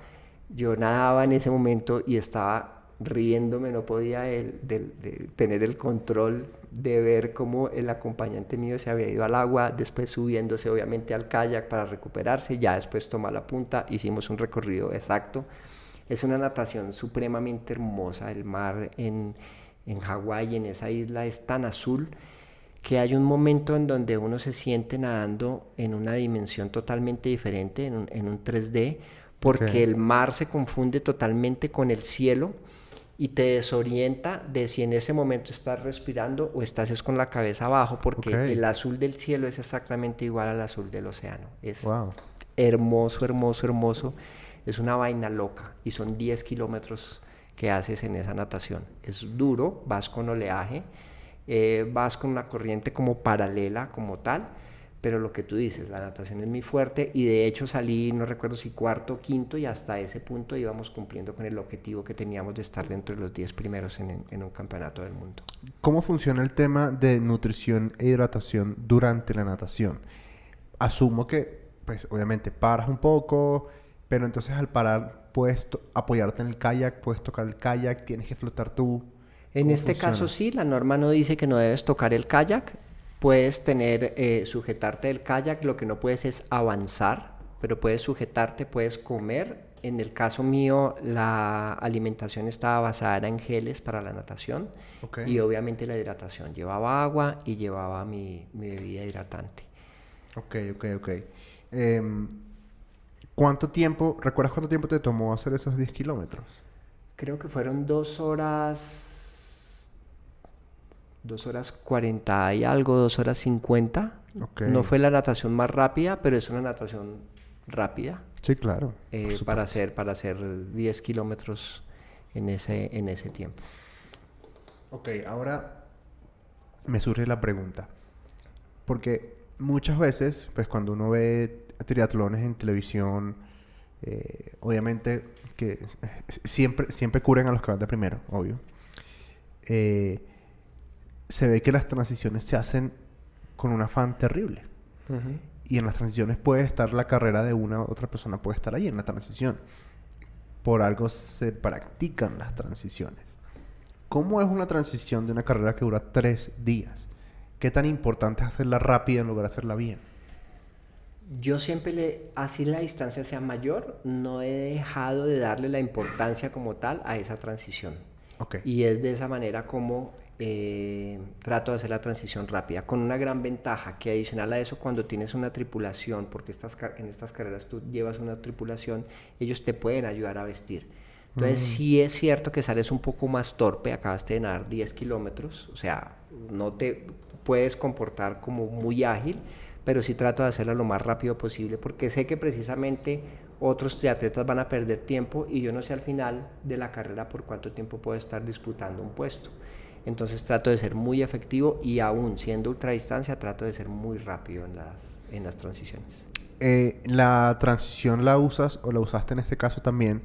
Yo nadaba en ese momento y estaba riéndome, no podía de tener el control de ver cómo el acompañante mío se había ido al agua, después subiéndose obviamente al kayak para recuperarse, ya después toma la punta, hicimos un recorrido exacto. Es una natación supremamente hermosa. El mar en Hawái, en esa isla, es tan azul que hay un momento en donde uno se siente nadando en una dimensión totalmente diferente, en un 3D, porque el mar se confunde totalmente con el cielo y te desorienta de si en ese momento estás respirando o estás con la cabeza abajo, porque el azul del cielo es exactamente igual al azul del océano. Es hermoso, hermoso, hermoso. Es una vaina loca y son 10 kilómetros que haces en esa natación. Es duro, vas con oleaje, vas con una corriente como paralela, como tal, pero lo que tú dices, la natación es muy fuerte y de hecho salí, no recuerdo si cuarto o quinto, y hasta ese punto íbamos cumpliendo con el objetivo que teníamos de estar dentro de los 10 primeros en un campeonato del mundo. ¿Cómo funciona el tema de nutrición e hidratación durante la natación? Asumo que, pues, obviamente paras un poco, pero entonces al parar puedes apoyarte en el kayak, puedes tocar el kayak, tienes que flotar tú. En este caso sí, la norma no dice que no debes tocar el kayak. Puedes sujetarte del kayak, lo que no puedes es avanzar, pero puedes sujetarte, puedes comer. En el caso mío, la alimentación estaba basada en geles para la natación y obviamente la hidratación. Llevaba agua y llevaba mi bebida hidratante. Ok. ¿Recuerdas cuánto tiempo te tomó hacer esos 10 kilómetros? Creo que fueron 2 horas 2 horas 40 y algo, 2 horas 50. Ok. No fue la natación más rápida, pero es una natación rápida Sí, claro. Por para supuesto. hacer 10 kilómetros en ese tiempo. Ok, ahora me surge la pregunta. Porque muchas veces, pues cuando uno ve triatlones en televisión, obviamente que siempre cubren a los que van de primero, obvio. Eh, Se ve que las transiciones se hacen con un afán terrible. Ujú. Y en las transiciones puede estar la carrera de una u otra persona, puede estar ahí en la transición. Por algo se practican las transiciones. ¿Cómo es una transición de una carrera que dura 3 días? ¿Qué tan importante es hacerla rápida en lugar de hacerla bien? Yo siempre, así la distancia sea mayor, no he dejado de darle la importancia como tal a esa transición. Ok, Y es de esa manera como trato de hacer la transición rápida, con una gran ventaja que adicional a eso, cuando tienes una tripulación, porque en estas carreras tú llevas una tripulación, ellos te pueden ayudar a vestir. Entonces sí es cierto que sales un poco más torpe, acabaste de nadar 10 kilómetros, o sea, no te puedes comportar como muy ágil, pero sí trato de hacerla lo más rápido posible, porque sé que precisamente otros triatletas van a perder tiempo y yo no sé al final de la carrera por cuánto tiempo puedo estar disputando un puesto. Entonces trato de ser muy efectivo y aún siendo ultradistancia trato de ser muy rápido en las transiciones. ¿la transición la usas o la usaste en este caso también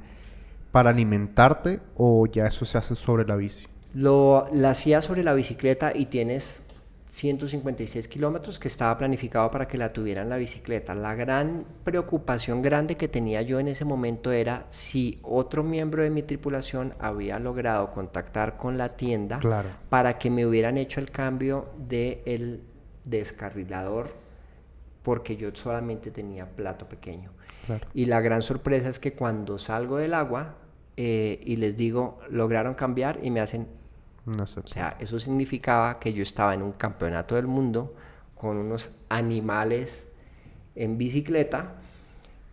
para alimentarte o ya eso se hace sobre la bici? La hacía sobre la bicicleta y tienes 156 kilómetros que estaba planificado para que la tuviera en la bicicleta. La gran preocupación grande que tenía yo en ese momento era si otro miembro de mi tripulación había logrado contactar con la tienda Claro, para que me hubieran hecho el cambio del descarrilador porque yo solamente tenía plato pequeño. claro. Y la gran sorpresa es que cuando salgo del agua y les digo, lograron cambiar y me hacen, No sé. o sea, eso significaba que yo estaba en un campeonato del mundo con unos animales en bicicleta,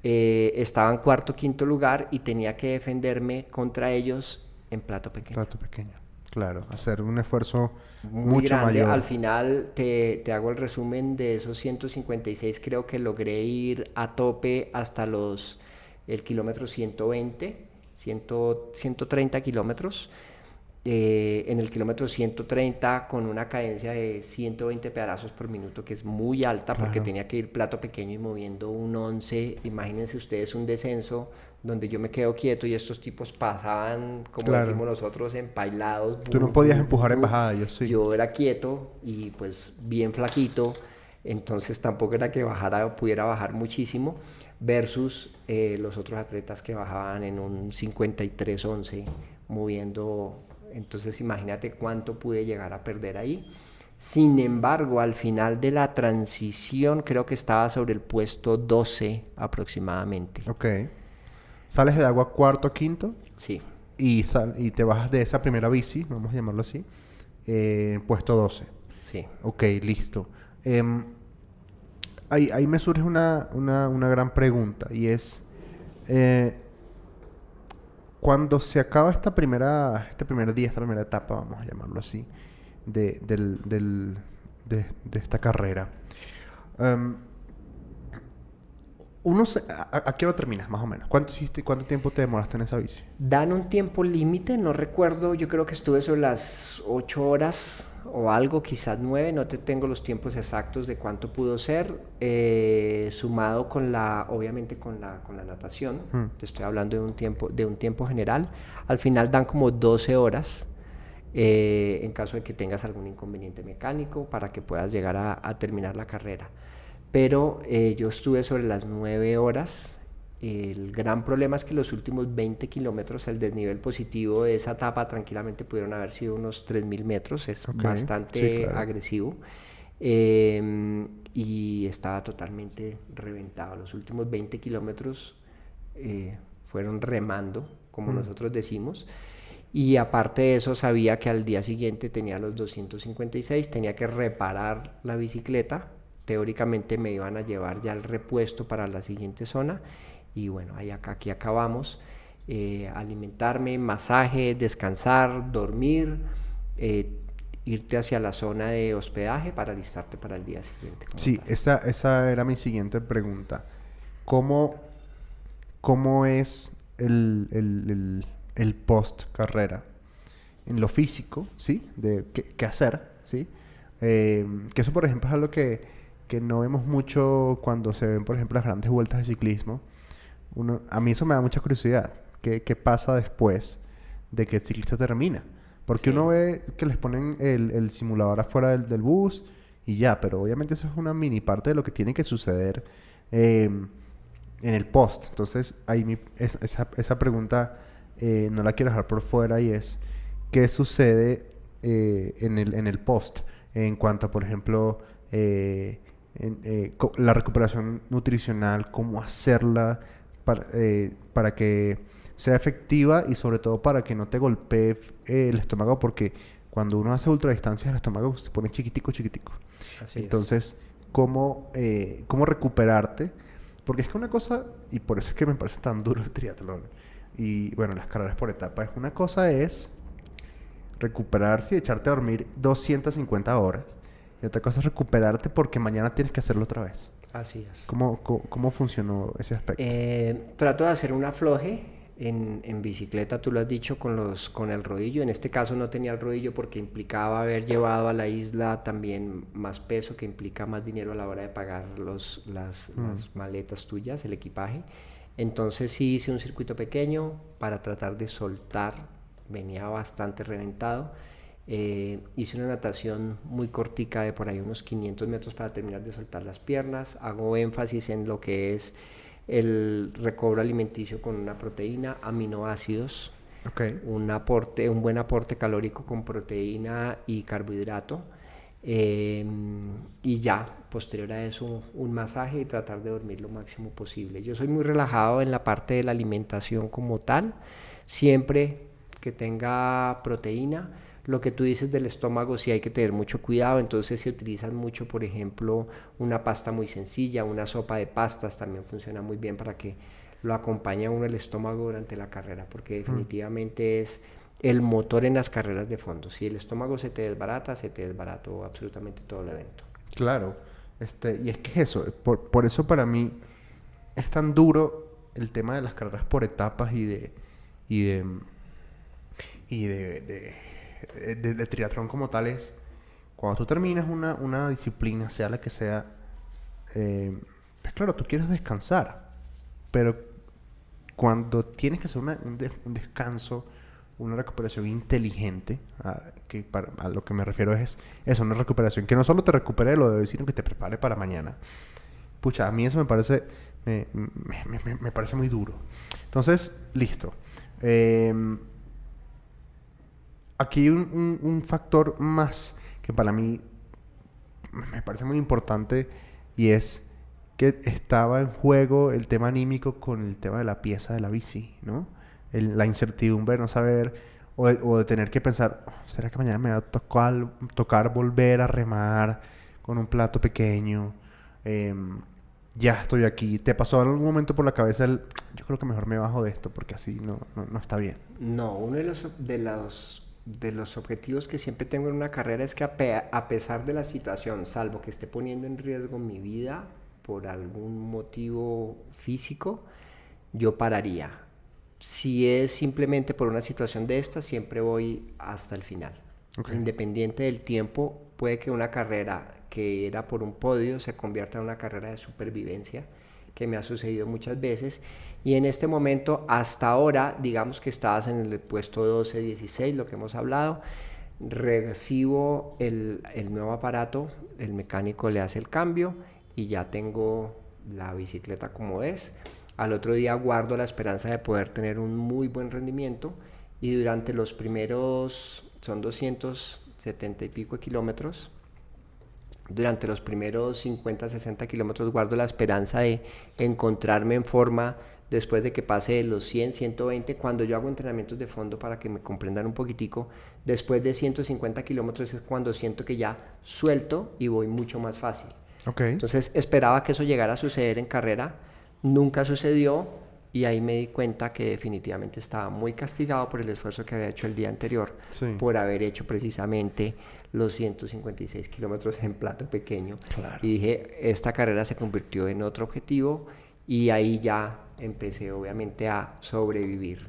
estaba en cuarto, quinto lugar y tenía que defenderme contra ellos en plato pequeño. Plato pequeño. Claro, hacer un esfuerzo Muy mucho grande. Al mayor. final te hago el resumen de esos 156. Creo que logré ir a tope hasta el kilómetro 120, 130 kilómetros. En el kilómetro 130 con una cadencia de 120 pedazos por minuto, que es muy alta porque Claro. tenía que ir plato pequeño y moviendo un 11. Imagínense ustedes un descenso donde yo me quedo quieto y estos tipos pasaban, como Claro. decimos nosotros, empailados. Tú no Bu, podías bu, empujar en bu. bajada, yo sí. Yo era quieto y pues bien flaquito, entonces tampoco era que pudiera bajar muchísimo versus los otros atletas que bajaban en un 53-11 moviendo. Entonces imagínate cuánto pude llegar a perder ahí. Sin embargo, al final de la transición creo que estaba sobre el puesto 12 aproximadamente. Ok. Sales de agua cuarto, quinto Sí, y te bajas de esa primera bici, vamos a llamarlo así, puesto 12. sí. Ok, listo. Ahí me surge una gran pregunta y es, eh, cuando se acaba este primer día, esta primera etapa, vamos a llamarlo así, de esta carrera, em, ¿a qué hora terminas, más o menos? ¿Cuánto tiempo te demoraste en esa bici? Dan un tiempo límite, no recuerdo, yo creo que estuve sobre las 8 horas o algo, quizás 9, no te tengo los tiempos exactos de cuánto pudo ser, sumado obviamente con la natación, te estoy hablando de un tiempo general, al final dan como 12 horas, en caso de que tengas algún inconveniente mecánico para que puedas llegar a terminar la carrera. Pero yo estuve sobre las 9 horas. El gran problema es que los últimos 20 kilómetros, el desnivel positivo de esa etapa tranquilamente pudieron haber sido unos 3.000 metros, es Ok, sí, bastante claro. agresivo. Y estaba totalmente reventado. Los últimos 20 kilómetros fueron remando, como nosotros decimos. Y aparte de eso, sabía que al día siguiente tenía los 256, tenía que reparar la bicicleta. Teóricamente me iban a llevar ya el repuesto para la siguiente zona. Y bueno, aquí acabamos. Alimentarme, masaje, descansar, dormir. irte hacia la zona de hospedaje para alistarte para el día siguiente. Sí, esa era mi siguiente pregunta. ¿Cómo, cómo es el post carrera? En lo físico, ¿sí? De qué hacer, ¿sí? Que eso, por ejemplo, es algo que no vemos mucho cuando se ven, por ejemplo, las grandes vueltas de ciclismo. A mí eso me da mucha curiosidad. ¿Qué pasa después de que el ciclista termina? Porque Sí. uno ve que les ponen el simulador afuera del bus y ya, pero obviamente eso es una mini parte de lo que tiene que suceder en el post. Entonces, ahí esa pregunta no la quiero dejar por fuera y es, ¿qué sucede en el post? En cuanto a, por ejemplo, la recuperación nutricional, cómo hacerla para que sea efectiva y sobre todo para que no te golpee el estómago, porque cuando uno hace ultradistancias el estómago se pone chiquitico, chiquitico. Así es. Entonces, ¿cómo recuperarte? Porque es que una cosa, y por eso es que me parece tan duro el triatlón, y bueno, las carreras por etapas, una cosa es recuperarse y echarte a dormir 250 horas, y otra cosa es recuperarte porque mañana tienes que hacerlo otra vez. Así es. ¿Cómo funcionó ese aspecto? Trato de hacer un afloje en bicicleta, tú lo has dicho, con el rodillo. En este caso no tenía el rodillo porque implicaba haber llevado a la isla también más peso, que implica más dinero a la hora de pagar las maletas tuyas, el equipaje. Entonces sí hice un circuito pequeño para tratar de soltar, venía bastante reventado. Hice una natación muy cortica de por ahí unos 500 metros para terminar de soltar las piernas. Hago énfasis en lo que es el recobro alimenticio con una proteína, aminoácidos, Okay. un buen aporte calórico con proteína y carbohidrato. Y ya, posterior a eso, un masaje y tratar de dormir lo máximo posible. Yo soy muy relajado en la parte de la alimentación como tal, siempre que tenga proteína. Lo que tú dices del estómago sí hay que tener mucho cuidado, entonces se utilizan mucho, por ejemplo, una pasta muy sencilla, una sopa de pastas también funciona muy bien para que lo acompañe a uno el estómago durante la carrera, porque definitivamente es el motor en las carreras de fondo. Si el estómago se te desbarata absolutamente todo el evento. Claro. Y es que es eso. Por eso para mí es tan duro el tema de las carreras por etapas y de triatlón como tal es cuando tú terminas una disciplina, sea la que sea, pues claro, tú quieres descansar, pero cuando tienes que hacer un descanso, una recuperación inteligente, a lo que me refiero es eso, una recuperación que no solo te recupere de lo de hoy, sino que te prepare para mañana. Pucha, a mí eso me parece muy duro. Entonces, listo. Aquí hay un factor más que para mí me parece muy importante y es que estaba en juego el tema anímico con el tema de la pieza de la bici, ¿no? La incertidumbre de no saber o de tener que pensar, ¿será que mañana me va a tocar volver a remar con un plato pequeño? Ya estoy aquí. ¿Te pasó en algún momento por la cabeza yo creo que mejor me bajo de esto porque así no está bien? No, uno de los objetivos que siempre tengo en una carrera es que a pesar de la situación, salvo que esté poniendo en riesgo mi vida por algún motivo físico, yo pararía. Si es simplemente por una situación de esta, siempre voy hasta el final. Okay. Independiente del tiempo, puede que una carrera que era por un podio se convierta en una carrera de supervivencia, que me ha sucedido muchas veces. Y en este momento, hasta ahora, digamos que estabas en el puesto 12, 16, lo que hemos hablado, recibo el nuevo aparato, el mecánico le hace el cambio y ya tengo la bicicleta como es. Al otro día guardo la esperanza de poder tener un muy buen rendimiento y durante los primeros, son 270 y pico de kilómetros, durante los primeros 50, 60 kilómetros guardo la esperanza de encontrarme en forma después de que pase de los 100, 120. Cuando yo hago entrenamientos de fondo, para que me comprendan un poquitico, después de 150 kilómetros es cuando siento que ya suelto y voy mucho más fácil. Okay. Entonces esperaba que eso llegara a suceder en carrera, nunca sucedió, y ahí me di cuenta que definitivamente estaba muy castigado por el esfuerzo que había hecho el día anterior, Sí. por haber hecho precisamente los 156 kilómetros en plato pequeño. Claro. Y dije, esta carrera se convirtió en otro objetivo y ahí ya empecé obviamente a sobrevivir.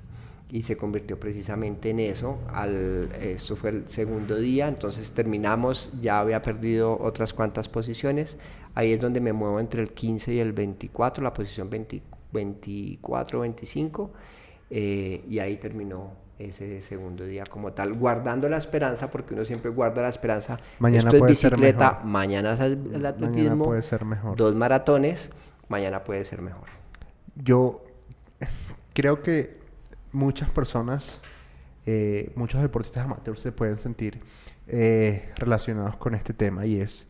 Y se convirtió precisamente en eso. Esto fue el segundo día, entonces terminamos, ya había perdido otras cuantas posiciones. Ahí es donde me muevo entre el 15 y el 24, la posición 24, 25, y ahí terminó ese segundo día como tal, guardando la esperanza, porque uno siempre guarda la esperanza. Mañana Esto es puede ser bicicleta, mejor. mañana es el Mañana atletismo, puede ser mejor. 2 maratones, mañana puede ser mejor. Yo creo que muchas personas, muchos deportistas amateurs se pueden sentir relacionados con este tema, y es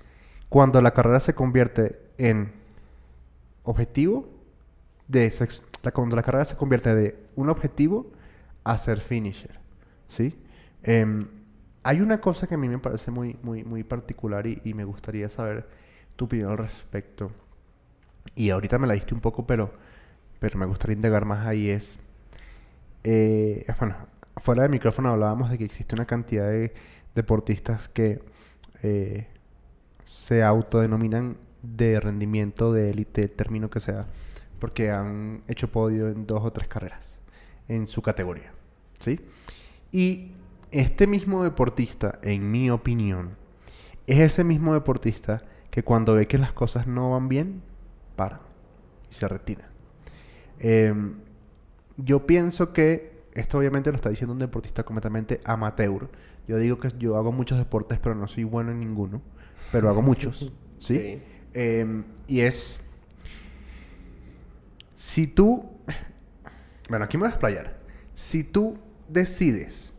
cuando la carrera se convierte en objetivo, cuando la carrera se convierte de un objetivo a ser finisher, ¿sí? Hay una cosa que a mí me parece muy, muy, muy particular y me gustaría saber tu opinión al respecto. Y ahorita me la diste un poco, pero me gustaría indagar más ahí. Bueno, fuera de micrófono hablábamos de que existe una cantidad de deportistas que se autodenominan de rendimiento de élite, el término que sea, porque han hecho podio en 2 o 3 carreras en su categoría, ¿sí? Y este mismo deportista, en mi opinión, es ese mismo deportista que cuando ve que las cosas no van bien, para y se retira. Yo pienso que esto obviamente lo está diciendo un deportista completamente amateur. Yo digo que yo hago muchos deportes, pero no soy bueno en ninguno, pero hago muchos, ¿sí? Sí. Y es... Si tú... Bueno, aquí me voy a explayar. Si tú decides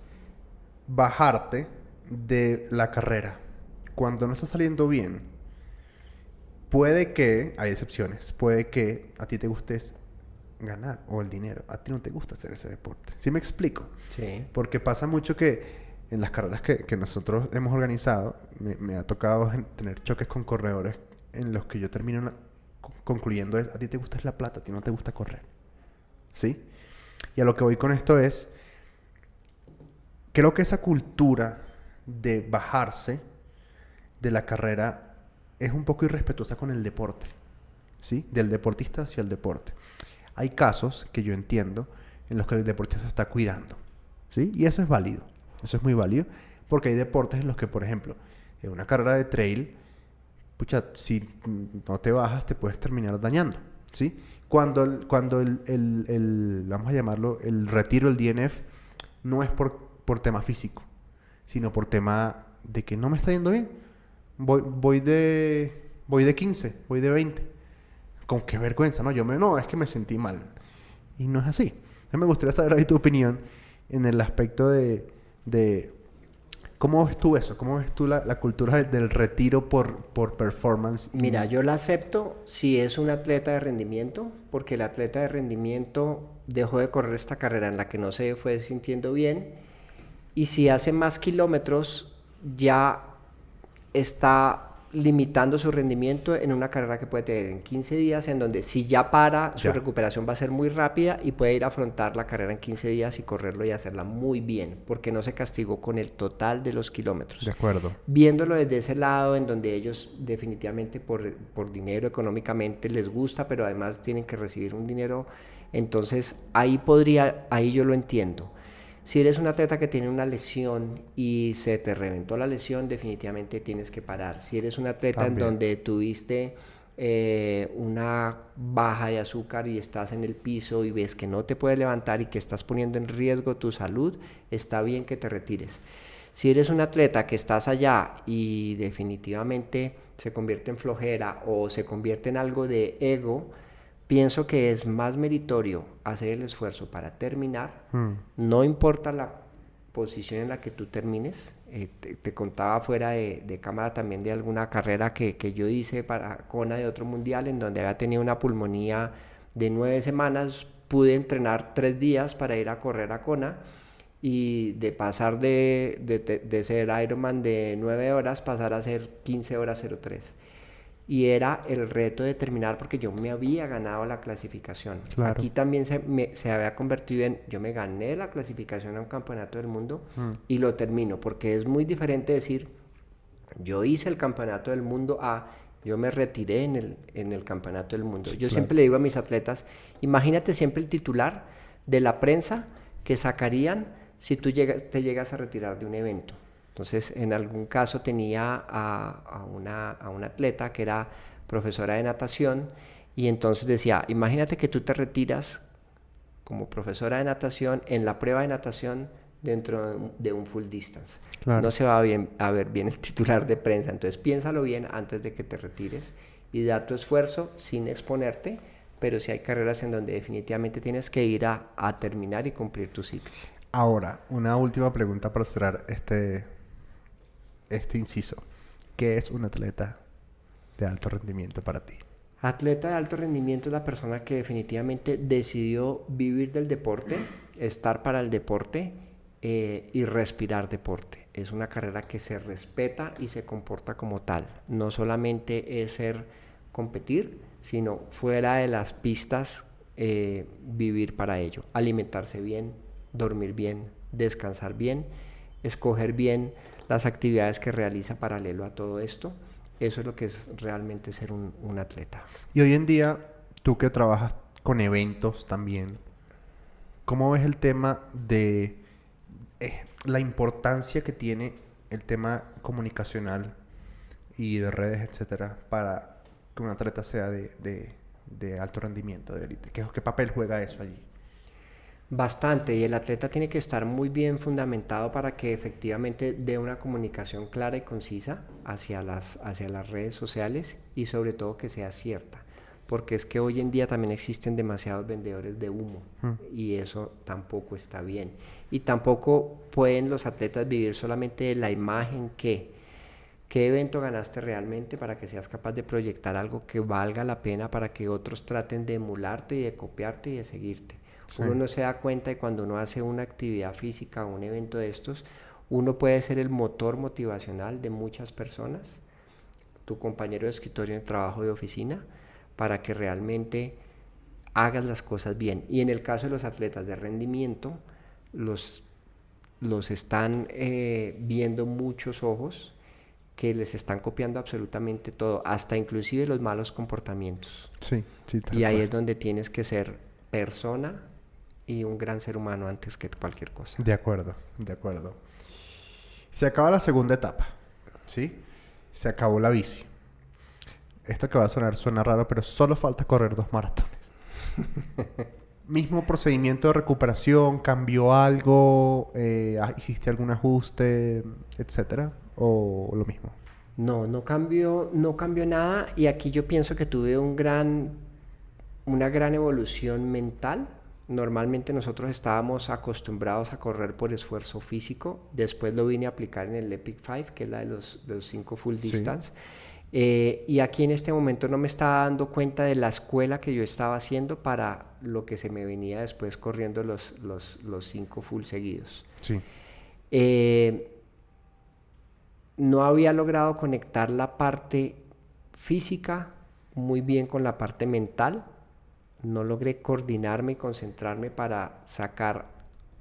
bajarte de la carrera cuando no está saliendo bien, puede que, hay excepciones, puede que a ti te guste ganar o el dinero. A ti no te gusta hacer ese deporte. ¿Sí me explico? Sí. Porque pasa mucho que en las carreras que nosotros hemos organizado, me ha tocado tener choques con corredores en los que yo termino concluyendo a ti te gusta la plata, a ti no te gusta correr. ¿Sí? Y a lo que voy con esto es, creo que esa cultura de bajarse de la carrera es un poco irrespetuosa con el deporte, ¿sí? Del deportista hacia el deporte. Hay casos que yo entiendo en los que el deportista se está cuidando, ¿sí? Y eso es válido, eso es muy válido, porque hay deportes en los que, por ejemplo, en una carrera de trail, pucha, si no te bajas te puedes terminar dañando, ¿sí? Cuando vamos a llamarlo, el retiro, el DNF, no es por tema físico, sino por tema de que no me está yendo bien. Voy de 15, voy de 20. Con qué vergüenza, ¿no? No, es que me sentí mal. Y no es así. A mí me gustaría saber ahí tu opinión en el aspecto de ¿cómo ves tú eso? ¿Cómo ves tú la cultura del retiro por performance? Mira, yo la acepto si es un atleta de rendimiento, porque el atleta de rendimiento dejó de correr esta carrera en la que no se fue sintiendo bien, y si hace más kilómetros ya está limitando su rendimiento en una carrera que puede tener en 15 días, en donde si ya para, su recuperación va a ser muy rápida y puede ir a afrontar la carrera en 15 días y correrlo y hacerla muy bien, porque no se castigó con el total de los kilómetros. De acuerdo. Viéndolo desde ese lado, en donde ellos definitivamente por dinero económicamente les gusta, pero además tienen que recibir un dinero, entonces ahí yo lo entiendo. Si eres un atleta que tiene una lesión y se te reventó la lesión, definitivamente tienes que parar. Si eres un atleta en donde tuviste una baja de azúcar y estás en el piso y ves que no te puedes levantar y que estás poniendo en riesgo tu salud, está bien que te retires. Si eres un atleta que estás allá y definitivamente se convierte en flojera o se convierte en algo de ego, pienso que es más meritorio hacer el esfuerzo para terminar. No importa la posición en la que tú termines. Te contaba fuera de cámara también de alguna carrera que yo hice para Kona de otro mundial, en donde había tenido una pulmonía de 9 semanas. Pude entrenar 3 días para ir a correr a Kona, y de pasar de ser Ironman de 9 horas, pasar a ser 15 horas 03. y era el reto de terminar porque yo me había ganado la clasificación. Claro. Aquí también se había convertido en, yo me gané la clasificación a un campeonato del mundo y lo termino, porque es muy diferente decir, yo hice el campeonato del mundo a yo me retiré en el campeonato del mundo. Sí, Yo claro. siempre le digo a mis atletas, imagínate siempre el titular de la prensa que sacarían si tú te llegas a retirar de un evento. Entonces, en algún caso tenía a una atleta que era profesora de natación y entonces decía, imagínate que tú te retiras como profesora de natación en la prueba de natación dentro de un full distance. Claro. No se va a ver bien el titular de prensa, entonces piénsalo bien antes de que te retires y da tu esfuerzo sin exponerte, pero sí hay carreras en donde definitivamente tienes que ir a terminar y cumplir tu ciclo. Ahora, una última pregunta para cerrar este inciso. ¿Qué es un atleta de alto rendimiento para ti? Atleta de alto rendimiento es la persona que definitivamente decidió vivir del deporte, estar para el deporte y respirar deporte. Es una carrera que se respeta y se comporta como tal. No solamente es competir, sino fuera de las pistas vivir para ello. Alimentarse bien, dormir bien, descansar bien, escoger bien las actividades que realiza paralelo a todo esto. Eso es lo que es realmente ser un atleta. Y hoy en día, tú que trabajas con eventos también, ¿cómo ves el tema de la importancia que tiene el tema comunicacional y de redes, etcétera, para que un atleta sea de alto rendimiento, de élite? ¿Qué papel juega eso allí? Bastante, y el atleta tiene que estar muy bien fundamentado para que efectivamente dé una comunicación clara y concisa hacia las redes sociales y sobre todo que sea cierta, porque es que hoy en día también existen demasiados vendedores de humo y eso tampoco está bien. Y tampoco pueden los atletas vivir solamente de la imagen ¿qué evento ganaste realmente para que seas capaz de proyectar algo que valga la pena para que otros traten de emularte y de copiarte y de seguirte? Sí. Uno no se da cuenta de cuando uno hace una actividad física o un evento de estos, uno puede ser el motor motivacional de muchas personas, tu compañero de escritorio en trabajo de oficina, para que realmente hagas las cosas bien. Y en el caso de los atletas de rendimiento, los están viendo muchos ojos que les están copiando absolutamente todo, hasta inclusive los malos comportamientos. Sí, sí. Y ahí es donde tienes que ser persona y un gran ser humano antes que cualquier cosa. De acuerdo, de acuerdo. Se acaba la segunda etapa, ¿sí? Se acabó la bici. Esto que va a sonar suena raro, pero solo falta correr 2 maratones. ¿Mismo procedimiento de recuperación? ¿Cambió algo? ¿Hiciste algún ajuste, etcétera? ¿O lo mismo? No cambió nada, y aquí yo pienso que tuve una gran evolución mental. Normalmente nosotros estábamos acostumbrados a correr por esfuerzo físico, después lo vine a aplicar en el Epic 5, que es la de los 5 full distance. Sí. Y aquí en este momento no me estaba dando cuenta de la escuela que yo estaba haciendo para lo que se me venía después corriendo los 5 full seguidos. Sí. No había logrado conectar la parte física muy bien con la parte mental. No logré coordinarme y concentrarme para sacar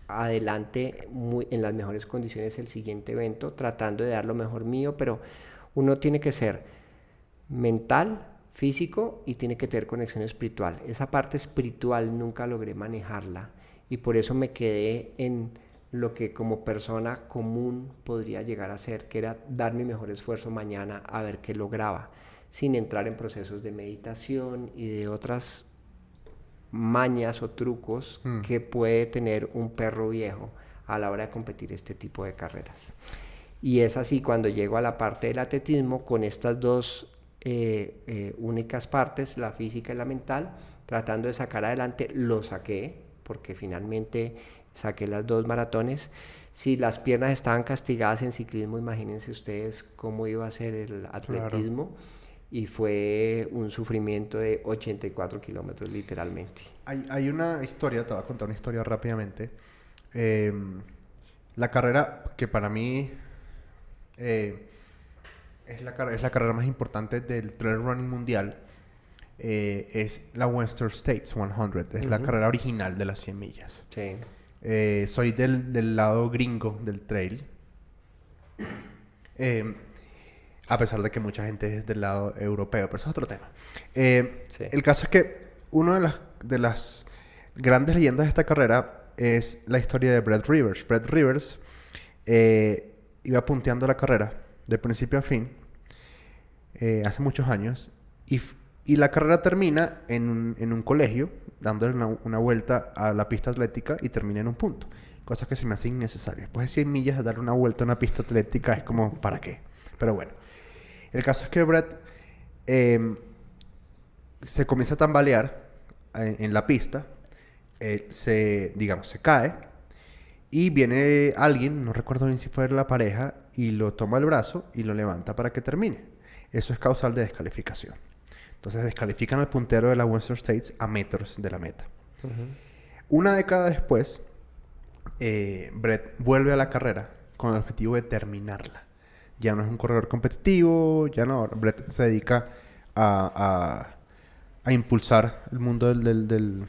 adelante en las mejores condiciones el siguiente evento, tratando de dar lo mejor mío, pero uno tiene que ser mental, físico y tiene que tener conexión espiritual. Esa parte espiritual nunca logré manejarla y por eso me quedé en lo que como persona común podría llegar a ser, que era dar mi mejor esfuerzo mañana a ver qué lograba, sin entrar en procesos de meditación y de otras mañas o trucos que puede tener un perro viejo a la hora de competir este tipo de carreras. Y es así cuando llego a la parte del atletismo con estas dos únicas partes, la física y la mental, tratando de sacar adelante. Lo saqué porque finalmente saqué las 2 maratones. Si las piernas estaban castigadas en ciclismo, imagínense ustedes cómo iba a ser el atletismo. Claro. Y fue un sufrimiento de 84 kilómetros literalmente. Hay una historia, te voy a contar una historia rápidamente. La carrera que para mí es la carrera más importante del trail running mundial. Es la Western States 100. Es la carrera original de las 100 millas. Sí. Soy del lado gringo del trail. A pesar de que mucha gente es del lado europeo, pero eso es otro tema. Sí. El caso es que una de las grandes leyendas de esta carrera es la historia de Brett Rivers. Brett Rivers iba punteando la carrera de principio a fin hace muchos años y la carrera termina en un colegio dándole una vuelta a la pista atlética y termina en un punto. Cosas que se me hacen innecesarias. Después de 100 millas de darle una vuelta a una pista atlética es como, ¿para qué? Pero bueno. El caso es que Brett se comienza a tambalear en la pista. Se cae. Y viene alguien, no recuerdo bien si fue la pareja, y lo toma el brazo y lo levanta para que termine. Eso es causal de descalificación. Entonces descalifican al puntero de la Western States a metros de la meta. Una década después, Brett vuelve a la carrera con el objetivo de terminarla. Ya no es un corredor competitivo, ya no. Brett se dedica a impulsar el mundo del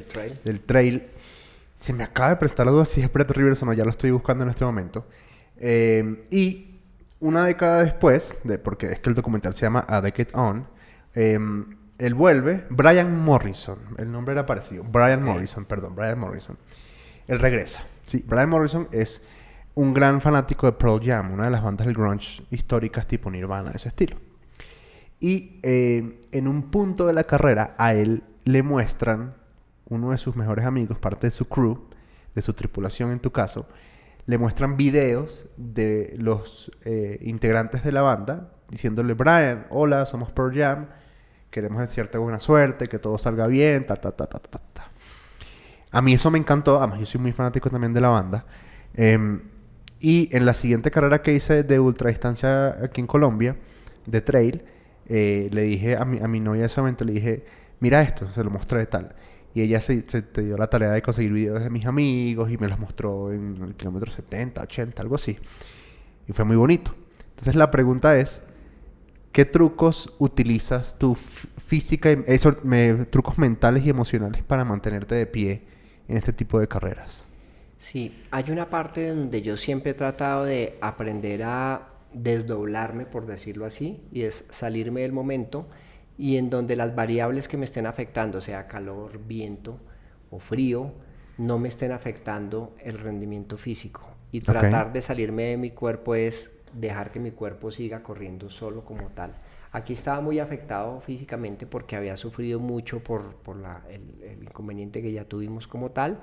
trail. Del trail. Se me acaba de prestar algo así de Brett Rivers, no, ya lo estoy buscando en este momento. Y una década después, porque es que el documental se llama A Decade On, él vuelve, Brian Morrison, el nombre era parecido, Brian Morrison. Él regresa. Sí, Brian Morrison es un gran fanático de Pearl Jam, una de las bandas del grunge históricas tipo Nirvana, de ese estilo. Y en un punto de la carrera a él le muestran uno de sus mejores amigos, parte de su crew, de su tripulación en tu caso, le muestran videos de los integrantes de la banda diciéndole: Brian, hola, somos Pearl Jam, queremos desearte buena suerte, que todo salga bien, ta. A mí eso me encantó, además yo soy muy fanático también de la banda. Y en la siguiente carrera que hice de ultradistancia aquí en Colombia, de trail, le dije a mi novia de ese momento, le dije: mira esto, se lo mostré tal. Y ella se dio la tarea de conseguir videos de mis amigos y me los mostró en el kilómetro 70, 80, algo así. Y fue muy bonito. Entonces la pregunta es: ¿qué trucos utilizas tú física, trucos mentales y emocionales para mantenerte de pie en este tipo de carreras? Sí, hay una parte donde yo siempre he tratado de aprender a desdoblarme, por decirlo así, y es salirme del momento, y en donde las variables que me estén afectando, sea calor, viento o frío, no me estén afectando el rendimiento físico. Y tratar de salirme de mi cuerpo es dejar que mi cuerpo siga corriendo solo como tal. Aquí estaba muy afectado físicamente porque había sufrido mucho por el inconveniente que ya tuvimos como tal,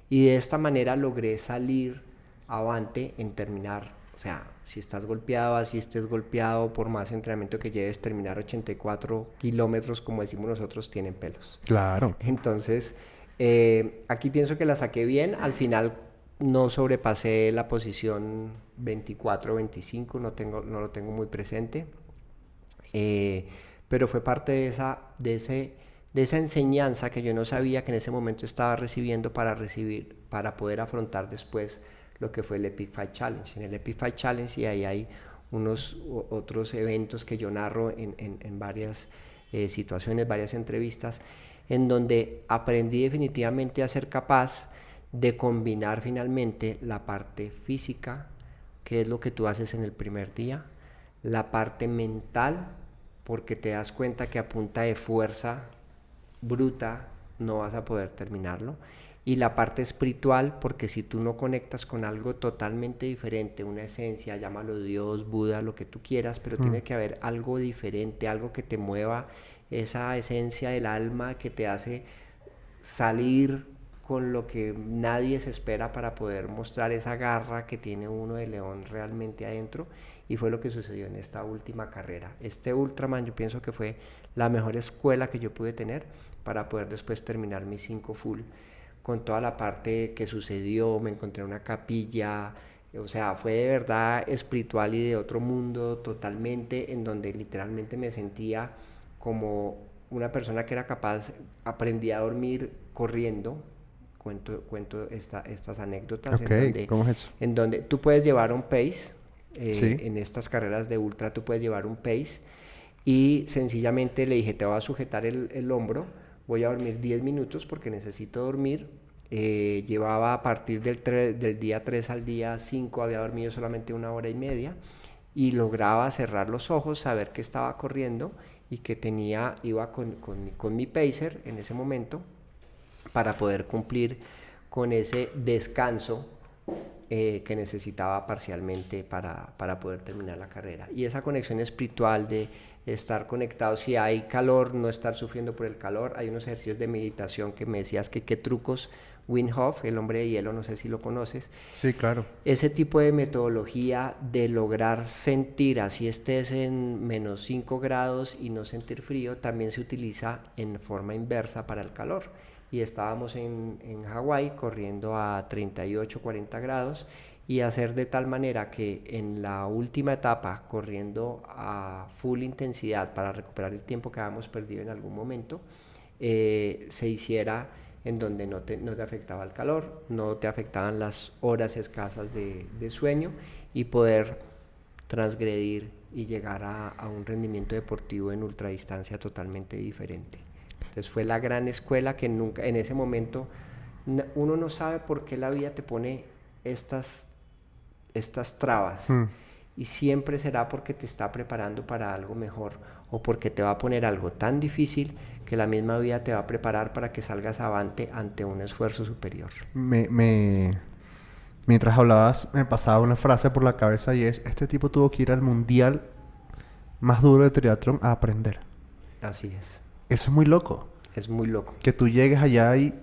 y de esta manera logré salir avante en terminar. O sea, si estás golpeado, así estés golpeado, por más entrenamiento que lleves, terminar 84 kilómetros, como decimos nosotros, tienen pelos. Claro. Entonces, aquí pienso que la saqué bien. Al final no sobrepasé la posición 24 o 25, no lo tengo muy presente. Pero fue parte de esa enseñanza que yo no sabía que en ese momento estaba recibiendo para poder afrontar después lo que fue el Epic Fight Challenge. En el Epic Fight Challenge, y ahí hay unos otros eventos que yo narro en varias situaciones, varias entrevistas, en donde aprendí definitivamente a ser capaz de combinar finalmente la parte física, que es lo que tú haces en el primer día, la parte mental, porque te das cuenta que a punta de fuerza bruta no vas a poder terminarlo, y la parte espiritual, porque si tú no conectas con algo totalmente diferente, una esencia, llámalo Dios, Buda, lo que tú quieras, pero tiene que haber algo diferente, algo que te mueva, esa esencia del alma que te hace salir con lo que nadie se espera para poder mostrar esa garra que tiene uno de león realmente adentro. Y fue lo que sucedió en esta última carrera. Este Ultraman yo pienso que fue la mejor escuela que yo pude tener para poder después terminar mi 5 full, con toda la parte que sucedió. Me encontré una capilla, o sea, fue de verdad espiritual y de otro mundo totalmente, en donde literalmente me sentía como una persona que era capaz. Aprendí a dormir corriendo. Cuento estas anécdotas. ¿Cómo es eso? En donde tú puedes llevar un pace, Sí. En estas carreras de ultra tú puedes llevar un pace y sencillamente le dije, te voy a sujetar el hombro, voy a dormir 10 minutos porque necesito dormir. Llevaba a partir del día 3 al día 5, había dormido solamente 1 hora y media y lograba cerrar los ojos, saber que estaba corriendo y que iba con mi pacer en ese momento para poder cumplir con ese descanso que necesitaba parcialmente para poder terminar la carrera. Y esa conexión espiritual de estar conectado, si hay calor, no estar sufriendo por el calor. Hay unos ejercicios de meditación que me decías que qué trucos, Wim Hof, el hombre de hielo, no sé si lo conoces. Sí, claro. Ese tipo de metodología de lograr sentir, así estés en menos 5 grados y no sentir frío, también se utiliza en forma inversa para el calor. Y estábamos en Hawái corriendo a 38, 40 grados y hacer de tal manera que en la última etapa, corriendo a full intensidad para recuperar el tiempo que habíamos perdido en algún momento, se hiciera en donde no te afectaba el calor, no te afectaban las horas escasas de sueño y poder transgredir y llegar a un rendimiento deportivo en ultradistancia totalmente diferente. Entonces fue la gran escuela que nunca, en ese momento, uno no sabe por qué la vida te pone estas trabas. Y siempre será porque te está preparando para algo mejor o porque te va a poner algo tan difícil que la misma vida te va a preparar para que salgas avante ante un esfuerzo superior. Mientras hablabas, me pasaba una frase por la cabeza y es: este tipo tuvo que ir al mundial más duro de triatlón a aprender. Así es. Eso es muy loco. Es muy loco. Que tú llegues allá y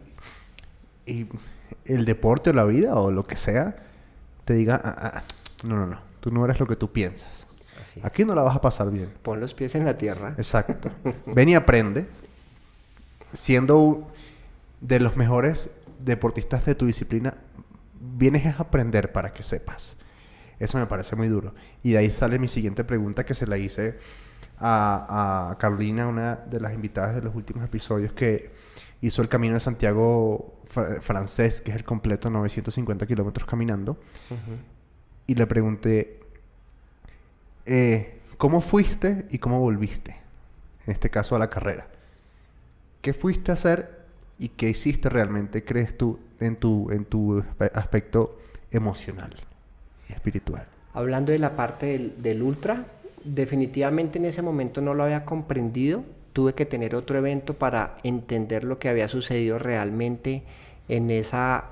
el deporte o la vida o lo que sea te diga, no, tú no eres lo que tú piensas. Así es. Aquí no la vas a pasar bien. Pon los pies en la tierra. Exacto. Ven y aprende. Siendo de los mejores deportistas de tu disciplina, vienes a aprender para que sepas. Eso me parece muy duro. Y de ahí sale mi siguiente pregunta, que se la hice a Carolina, una de las invitadas de los últimos episodios, que hizo el Camino de Santiago francés, que es el completo, 950 kilómetros caminando. Y le pregunté, ¿cómo fuiste y cómo volviste? En este caso, a la carrera. ¿Qué fuiste a hacer y qué hiciste realmente, crees tú, en tu aspecto emocional y espiritual? Hablando de la parte del ultra, definitivamente en ese momento no lo había comprendido. Tuve que tener otro evento para entender lo que había sucedido realmente en esa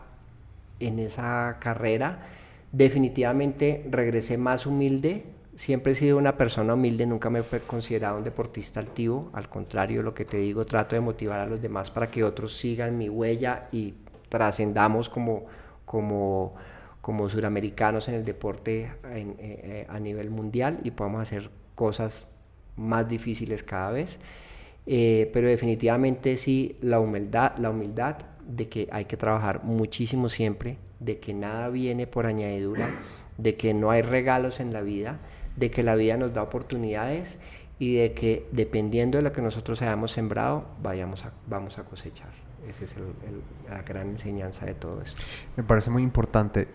carrera. Definitivamente regresé más humilde. Siempre he sido una persona humilde, nunca me he considerado un deportista altivo. Al contrario, lo que te digo, trato de motivar a los demás para que otros sigan mi huella y trascendamos como suramericanos en el deporte a nivel mundial y podamos hacer cosas más difíciles cada vez. Pero definitivamente sí, la humildad de que hay que trabajar muchísimo siempre, de que nada viene por añadidura, de que no hay regalos en la vida, de que la vida nos da oportunidades y de que dependiendo de lo que nosotros hayamos sembrado, vamos a cosechar. Esa es la gran enseñanza de todo esto. Me parece muy importante.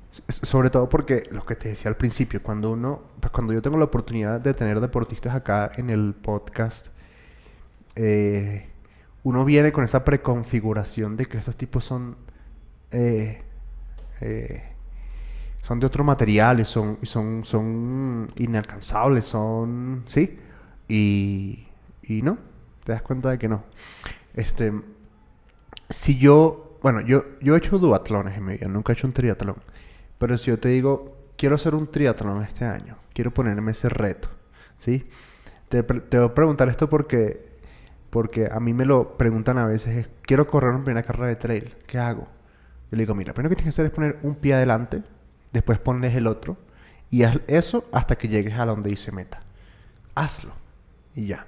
Sobre todo porque lo que te decía al principio, cuando yo tengo la oportunidad de tener deportistas acá en el podcast, uno viene con esa preconfiguración de que esos tipos son de otro material, son inalcanzables, ¿sí? Y no, te das cuenta de que no. Yo he hecho duatlones en mi vida, nunca he hecho un triatlón. Pero si yo te digo, quiero hacer un triatlón este año, quiero ponerme ese reto, ¿sí? Te voy a preguntar esto porque a mí me lo preguntan a veces, quiero correr una primera carrera de trail, ¿qué hago? Yo le digo, mira, lo primero que tienes que hacer es poner un pie adelante, después pones el otro, y haz eso hasta que llegues a donde dice meta. Hazlo, y ya.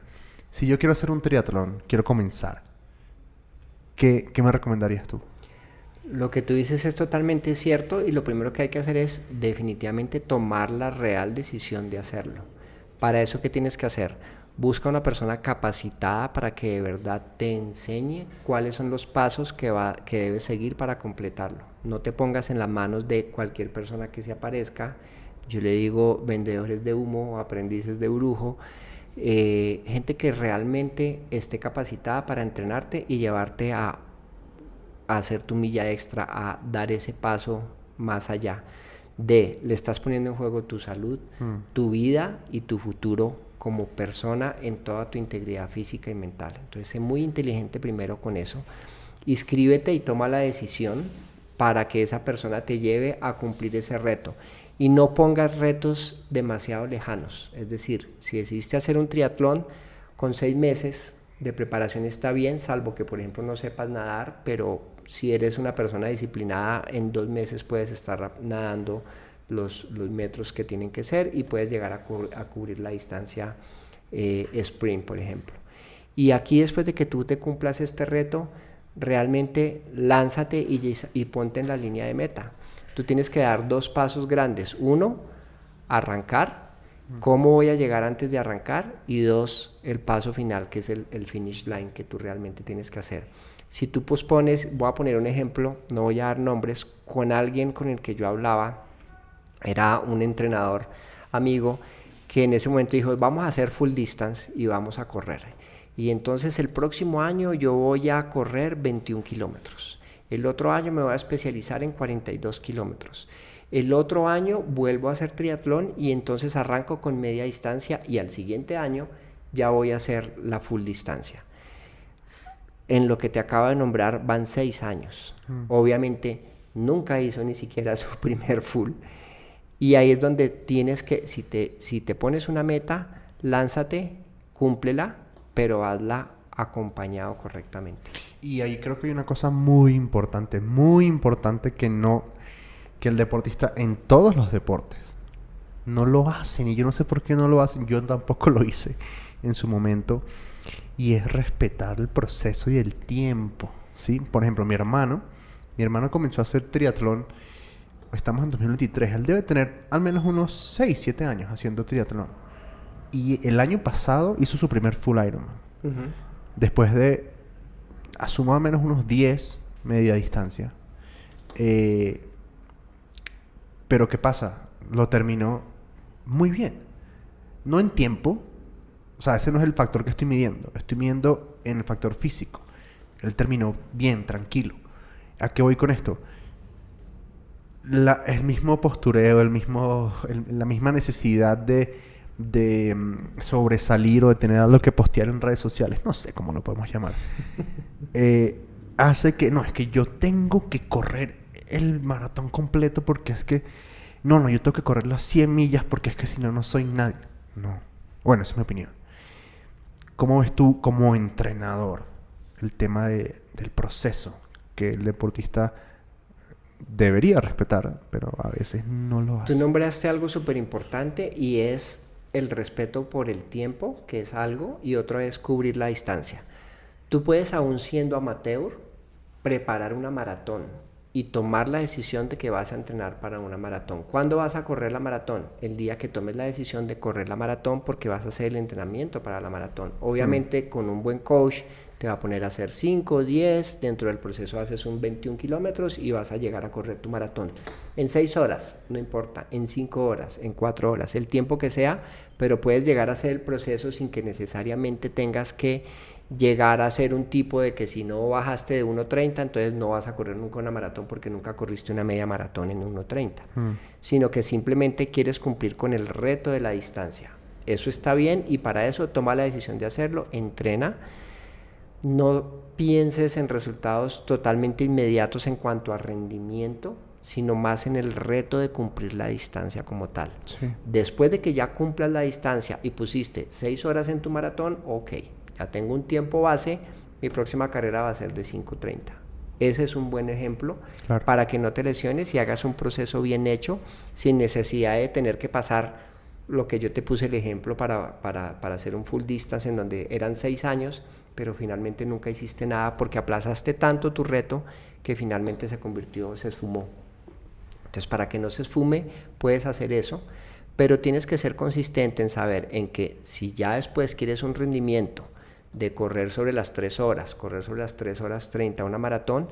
Si yo quiero hacer un triatlón, quiero comenzar, ¿qué me recomendarías tú? Lo que tú dices es totalmente cierto y lo primero que hay que hacer es definitivamente tomar la real decisión de hacerlo. Para eso, ¿qué tienes que hacer? Busca una persona capacitada para que de verdad te enseñe cuáles son los pasos que debes seguir para completarlo. no te pongas en las manos de cualquier persona que se aparezca. Yo le digo vendedores de humo, aprendices de brujo, gente que realmente esté capacitada para entrenarte y llevarte a hacer tu milla extra, a dar ese paso más allá le estás poniendo en juego tu salud, tu vida y tu futuro como persona en toda tu integridad física y mental. Entonces, sé muy inteligente primero con eso. Inscríbete y toma la decisión para que esa persona te lleve a cumplir ese reto. Y no pongas retos demasiado lejanos. Es decir, si decidiste hacer un triatlón, con 6 meses de preparación está bien, salvo que, por ejemplo, no sepas nadar, pero si eres una persona disciplinada, en 2 meses puedes estar nadando los metros que tienen que ser y puedes llegar a cubrir la distancia sprint, por ejemplo. Y aquí, después de que tú te cumplas este reto, realmente lánzate y ponte en la línea de meta. Tú tienes que dar 2 pasos grandes. 1, arrancar. ¿Cómo voy a llegar antes de arrancar? Y 2, el paso final, que es el finish line que tú realmente tienes que hacer. Si tú pospones, voy a poner un ejemplo, no voy a dar nombres, con alguien con el que yo hablaba, era un entrenador amigo, que en ese momento dijo, vamos a hacer full distance y vamos a correr. Y entonces el próximo año yo voy a correr 21 kilómetros. El otro año me voy a especializar en 42 kilómetros. El otro año vuelvo a hacer triatlón y entonces arranco con media distancia y al siguiente año ya voy a hacer la full distancia. En lo que te acabo de nombrar van 6 años. Obviamente nunca hizo ni siquiera su primer full. Y ahí es donde tienes que, si te pones una meta, lánzate, cúmplela, pero hazla acompañado correctamente. Y ahí creo que hay una cosa muy importante que el deportista en todos los deportes no lo hacen, y yo no sé por qué no lo hacen, yo tampoco lo hice en su momento, y es respetar el proceso y el tiempo, ¿sí? Por ejemplo, mi hermano comenzó a hacer triatlón, estamos en 2023, él debe tener al menos unos 6, 7 años haciendo triatlón, y el año pasado hizo su primer full Ironman. Después de, asumo a menos unos 10 media distancia. Pero ¿qué pasa? Lo terminó muy bien. No en tiempo. O sea, ese no es el factor que estoy midiendo. Estoy midiendo en el factor físico. Él terminó bien, tranquilo. ¿A qué voy con esto? El mismo postureo, la misma necesidad de sobresalir o de tener algo que postear en redes sociales, no sé cómo lo podemos llamar, hace que, no, es que yo tengo que correr el maratón completo porque es que, no, yo tengo que correr las 100 millas porque es que si no, no soy nadie. No. Bueno, esa es mi opinión. ¿Cómo ves tú como entrenador el tema del proceso que el deportista debería respetar, pero a veces no lo hace? Tú nombraste algo súper importante y es el respeto por el tiempo, que es algo, y otro es cubrir la distancia. Tú puedes, aún siendo amateur, preparar una maratón y tomar la decisión de que vas a entrenar para una maratón. ¿Cuándo vas a correr la maratón? El día que tomes la decisión de correr la maratón, porque vas a hacer el entrenamiento para la maratón. Obviamente con un buen coach te va a poner a hacer 5, 10, dentro del proceso haces un 21 kilómetros y vas a llegar a correr tu maratón. En 6 horas, no importa, en 5 horas, en 4 horas, el tiempo que sea, pero puedes llegar a hacer el proceso sin que necesariamente tengas que llegar a ser un tipo de que si no bajaste de 1.30, entonces no vas a correr nunca una maratón porque nunca corriste una media maratón en 1.30, sino que simplemente quieres cumplir con el reto de la distancia. Eso está bien y para eso toma la decisión de hacerlo, entrena. No pienses en resultados totalmente inmediatos en cuanto a rendimiento, sino más en el reto de cumplir la distancia como tal. Sí. Después de que ya cumplas la distancia y pusiste 6 horas en tu maratón, ok, ya tengo un tiempo base, mi próxima carrera va a ser de 5:30. Ese es un buen ejemplo, claro, para que no te lesiones y hagas un proceso bien hecho, sin necesidad de tener que pasar lo que yo te puse el ejemplo para hacer un full distance en donde eran 6 años, pero finalmente nunca hiciste nada porque aplazaste tanto tu reto que finalmente se esfumó. Entonces, para que no se esfume, puedes hacer eso, pero tienes que ser consistente en saber en que si ya después quieres un rendimiento de correr sobre las 3 horas, correr sobre las 3 horas 30 una maratón,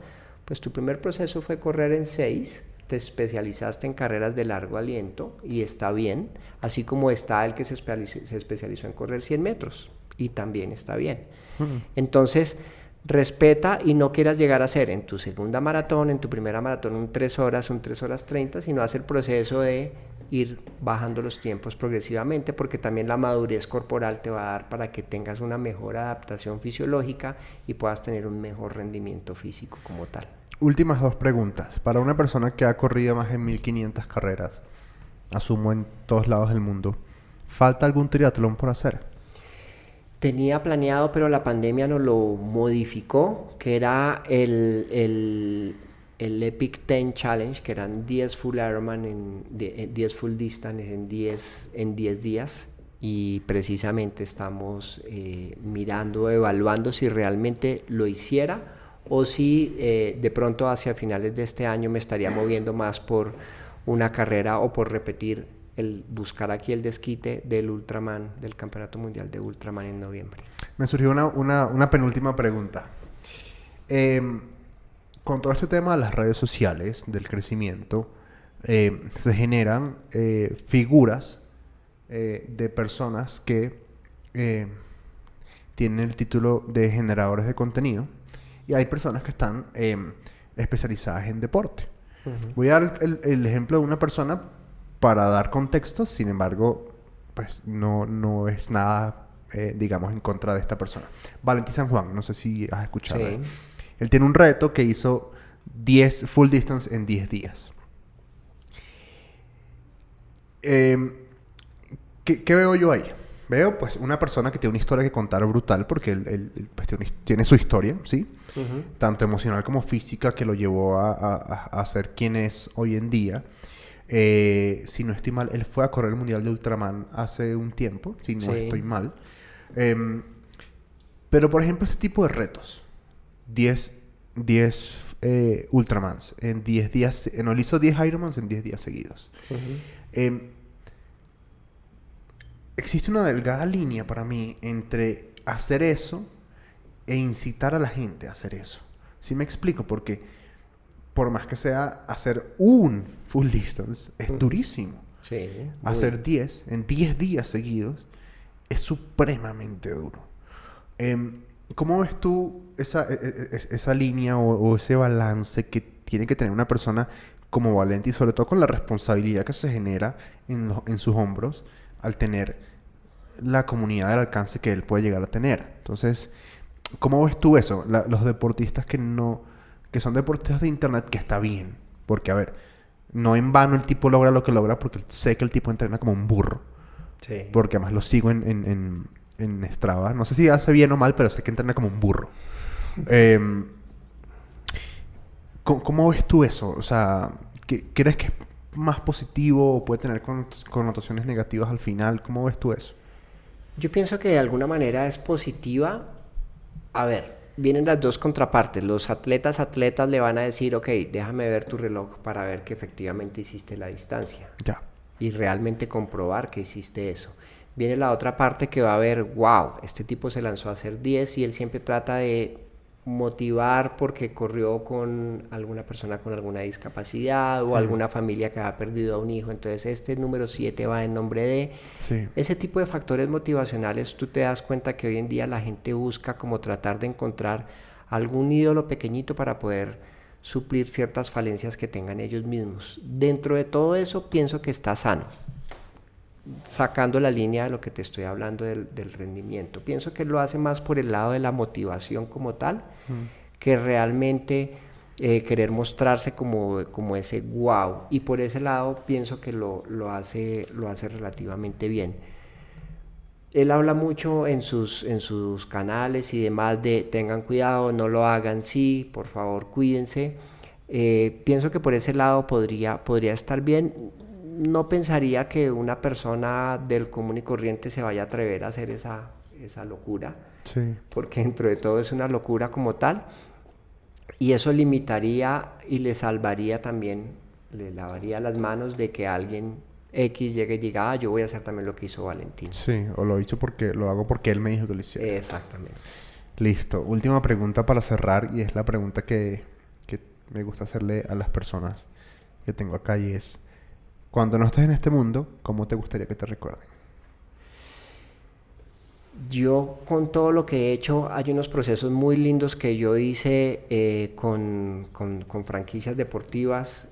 Pues tu primer proceso fue correr en 6, te especializaste en carreras de largo aliento y está bien, así como está el que se especializó en correr 100 metros y también está bien. Entonces, respeta y no quieras llegar a hacer en tu segunda maratón, en tu primera maratón un 3 horas, un 3 horas 30, sino haz el proceso de ir bajando los tiempos progresivamente, porque también la madurez corporal te va a dar para que tengas una mejor adaptación fisiológica y puedas tener un mejor rendimiento físico como tal. Últimas 2 preguntas. Para una persona que ha corrido más de 1500 carreras, asumo en todos lados del mundo, ¿falta algún triatlón por hacer? Tenía planeado, pero la pandemia nos lo modificó, que era el Epic 10 Challenge, que eran 10 full Ironman, 10 full distance en 10 días. Y precisamente estamos mirando, evaluando si realmente lo hiciera o si de pronto hacia finales de este año me estaría moviendo más por una carrera o por repetir buscar aquí el desquite del Ultraman, del Campeonato Mundial de Ultraman en noviembre. Me surgió una penúltima pregunta. Con todo este tema de las redes sociales, del crecimiento, se generan figuras de personas que tienen el título de generadores de contenido y hay personas que están especializadas en deporte. Voy a dar el ejemplo de una persona para dar contexto, sin embargo, pues no es nada, digamos, en contra de esta persona. Valentín San Juan, no sé si has escuchado. Sí. Él tiene un reto que hizo 10 full distance en 10 días. ¿Qué veo yo ahí? Veo, pues, una persona que tiene una historia que contar brutal, porque él pues, tiene su historia, ¿sí? Tanto emocional como física, que lo llevó a ser quien es hoy en día. Si no estoy mal, él fue a correr el Mundial de Ultraman hace un tiempo, si no estoy mal. Pero, por ejemplo, ese tipo de retos, 10 Ultramans en 10 días, no, él hizo 10 Ironmans en 10 días seguidos. Existe una delgada línea para mí entre hacer eso e incitar a la gente a hacer eso. ¿Sí me explico? Porque por más que sea hacer un full distance, es durísimo. Sí. Hacer 10 en 10 días seguidos es supremamente duro. ¿Cómo ves tú esa línea o ese balance que tiene que tener una persona como Valenti, sobre todo con la responsabilidad que se genera en sus hombros al tener la comunidad del alcance que él puede llegar a tener? Entonces, ¿cómo ves tú eso? Los deportistas que son deportistas de internet, que está bien, porque a ver, no en vano el tipo logra lo que logra, porque sé que el tipo entrena como un burro. Sí. Porque además lo sigo en Strava. No sé si hace bien o mal, pero sé que entrena como un burro. ¿Cómo ves tú eso? O sea, ¿crees que es más positivo o puede tener connotaciones negativas al final? ¿Cómo ves tú eso? Yo pienso que de alguna manera es positiva. A ver, vienen las dos contrapartes. Los atletas le van a decir, ok, déjame ver tu reloj para ver que efectivamente hiciste la distancia. Ya. Y realmente comprobar que hiciste eso. Viene la otra parte que va a ver, wow, este tipo se lanzó a hacer 10 y él siempre trata de motivar porque corrió con alguna persona con alguna discapacidad o alguna familia que ha perdido a un hijo. Entonces este número 7 va en nombre de... Sí. Ese tipo de factores motivacionales, tú te das cuenta que hoy en día la gente busca como tratar de encontrar algún ídolo pequeñito para poder suplir ciertas falencias que tengan ellos mismos. Dentro de todo eso pienso que está sano, sacando la línea de lo que te estoy hablando del rendimiento. Pienso que lo hace más por el lado de la motivación como tal, que realmente querer mostrarse como ese wow. Y por ese lado pienso que lo hace relativamente bien. Él habla mucho en sus canales y demás de tengan cuidado, no lo hagan, sí, por favor cuídense. Pienso que por ese lado podría estar bien. No pensaría que una persona del común y corriente se vaya a atrever a hacer esa locura. Sí. Porque dentro de todo es una locura como tal. Y eso limitaría y le salvaría también, le lavaría las manos de que alguien X llegue y diga, yo voy a hacer también lo que hizo Valentín. Sí, o lo hago porque él me dijo que lo hiciera. Exactamente. Listo. Última pregunta para cerrar, y es la pregunta que me gusta hacerle a las personas que tengo acá y es, cuando no estés en este mundo, ¿cómo te gustaría que te recuerden? Yo con todo lo que he hecho, hay unos procesos muy lindos que yo hice con franquicias deportivas,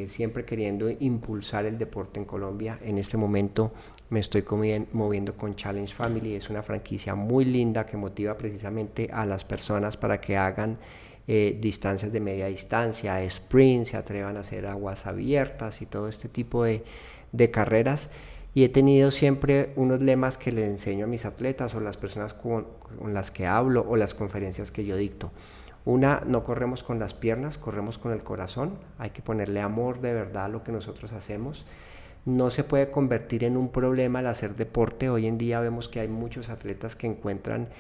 siempre queriendo impulsar el deporte en Colombia. En este momento me estoy moviendo con Challenge Family, es una franquicia muy linda que motiva precisamente a las personas para que hagan distancias de media distancia, sprint, se atrevan a hacer aguas abiertas y todo este tipo de carreras. Y he tenido siempre unos lemas que les enseño a mis atletas o las personas con las que hablo o las conferencias que yo dicto. Una, no corremos con las piernas, corremos con el corazón. Hay que ponerle amor de verdad a lo que nosotros hacemos. No se puede convertir en un problema el hacer deporte. Hoy en día vemos que hay muchos atletas que encuentran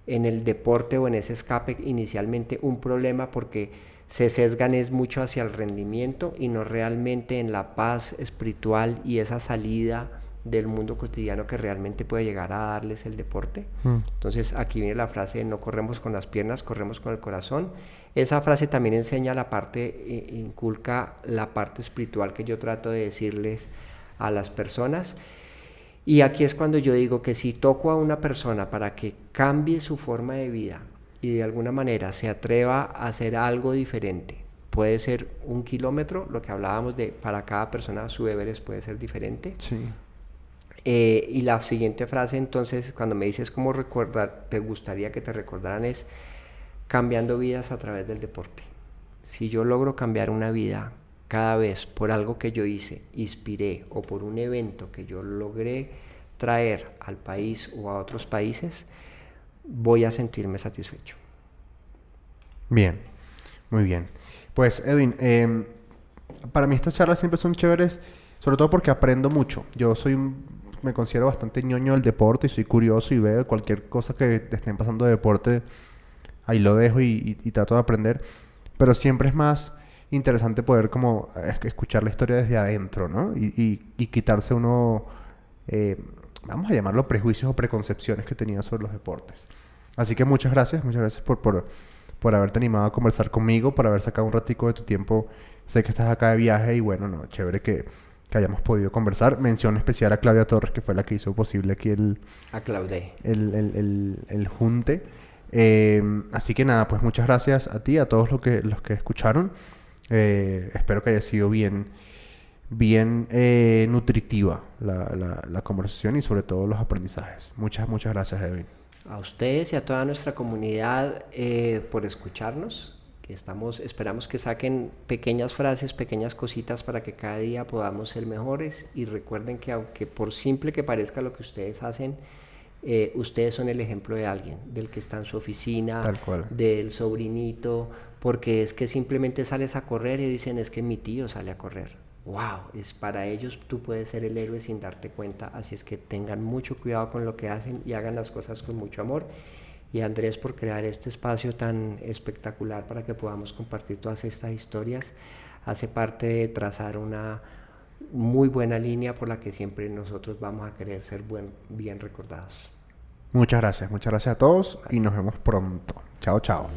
en el deporte o en ese escape inicialmente un problema porque se sesgan es mucho hacia el rendimiento y no realmente en la paz espiritual y esa salida del mundo cotidiano que realmente puede llegar a darles el deporte. Entonces aquí viene la frase de no corremos con las piernas, corremos con el corazón. Esa frase también enseña la parte, inculca la parte espiritual que yo trato de decirles a las personas. Y aquí es cuando yo digo que si toco a una persona para que cambie su forma de vida y de alguna manera se atreva a hacer algo diferente, puede ser 1 kilómetro, lo que hablábamos de para cada persona su Everest puede ser diferente. Sí. Y la siguiente frase entonces cuando me dices cómo recordar, te gustaría que te recordaran es cambiando vidas a través del deporte. Si yo logro cambiar una vida cada vez por algo que yo hice, inspiré o por un evento que yo logré traer al país o a otros países, voy a sentirme satisfecho. Bien, muy bien. Pues Edwin, para mí estas charlas siempre son chéveres, sobre todo porque aprendo mucho. Me considero bastante ñoño del deporte y soy curioso y veo cualquier cosa que te estén pasando de deporte, ahí lo dejo y trato de aprender. Pero siempre es más interesante poder como escuchar la historia desde adentro, ¿no? Y quitarse uno, vamos a llamarlo prejuicios o preconcepciones que tenía sobre los deportes. Así que muchas gracias por haberte animado a conversar conmigo, por haber sacado un ratico de tu tiempo. Sé que estás acá de viaje y bueno, no, chévere que hayamos podido conversar. Mención especial a Claudia Torres, que fue la que hizo posible aquí A Claudia. el junte. Así que nada, pues muchas gracias a ti, a todos los que escucharon. Espero que haya sido bien nutritiva la conversación y sobre todo los aprendizajes. Muchas gracias, Edwin. A ustedes y a toda nuestra comunidad por escucharnos. Esperamos que saquen pequeñas frases, pequeñas cositas para que cada día podamos ser mejores y recuerden que aunque por simple que parezca lo que ustedes hacen, ustedes son el ejemplo de alguien, del que está en su oficina, del sobrinito, porque es que simplemente sales a correr y dicen es que mi tío sale a correr. Wow, es para ellos tú puedes ser el héroe sin darte cuenta, así es que tengan mucho cuidado con lo que hacen y hagan las cosas con mucho amor. Y Andrés por crear este espacio tan espectacular para que podamos compartir todas estas historias, hace parte de trazar una muy buena línea por la que siempre nosotros vamos a querer ser bien recordados. Muchas gracias a todos y nos vemos pronto. Chao, chao.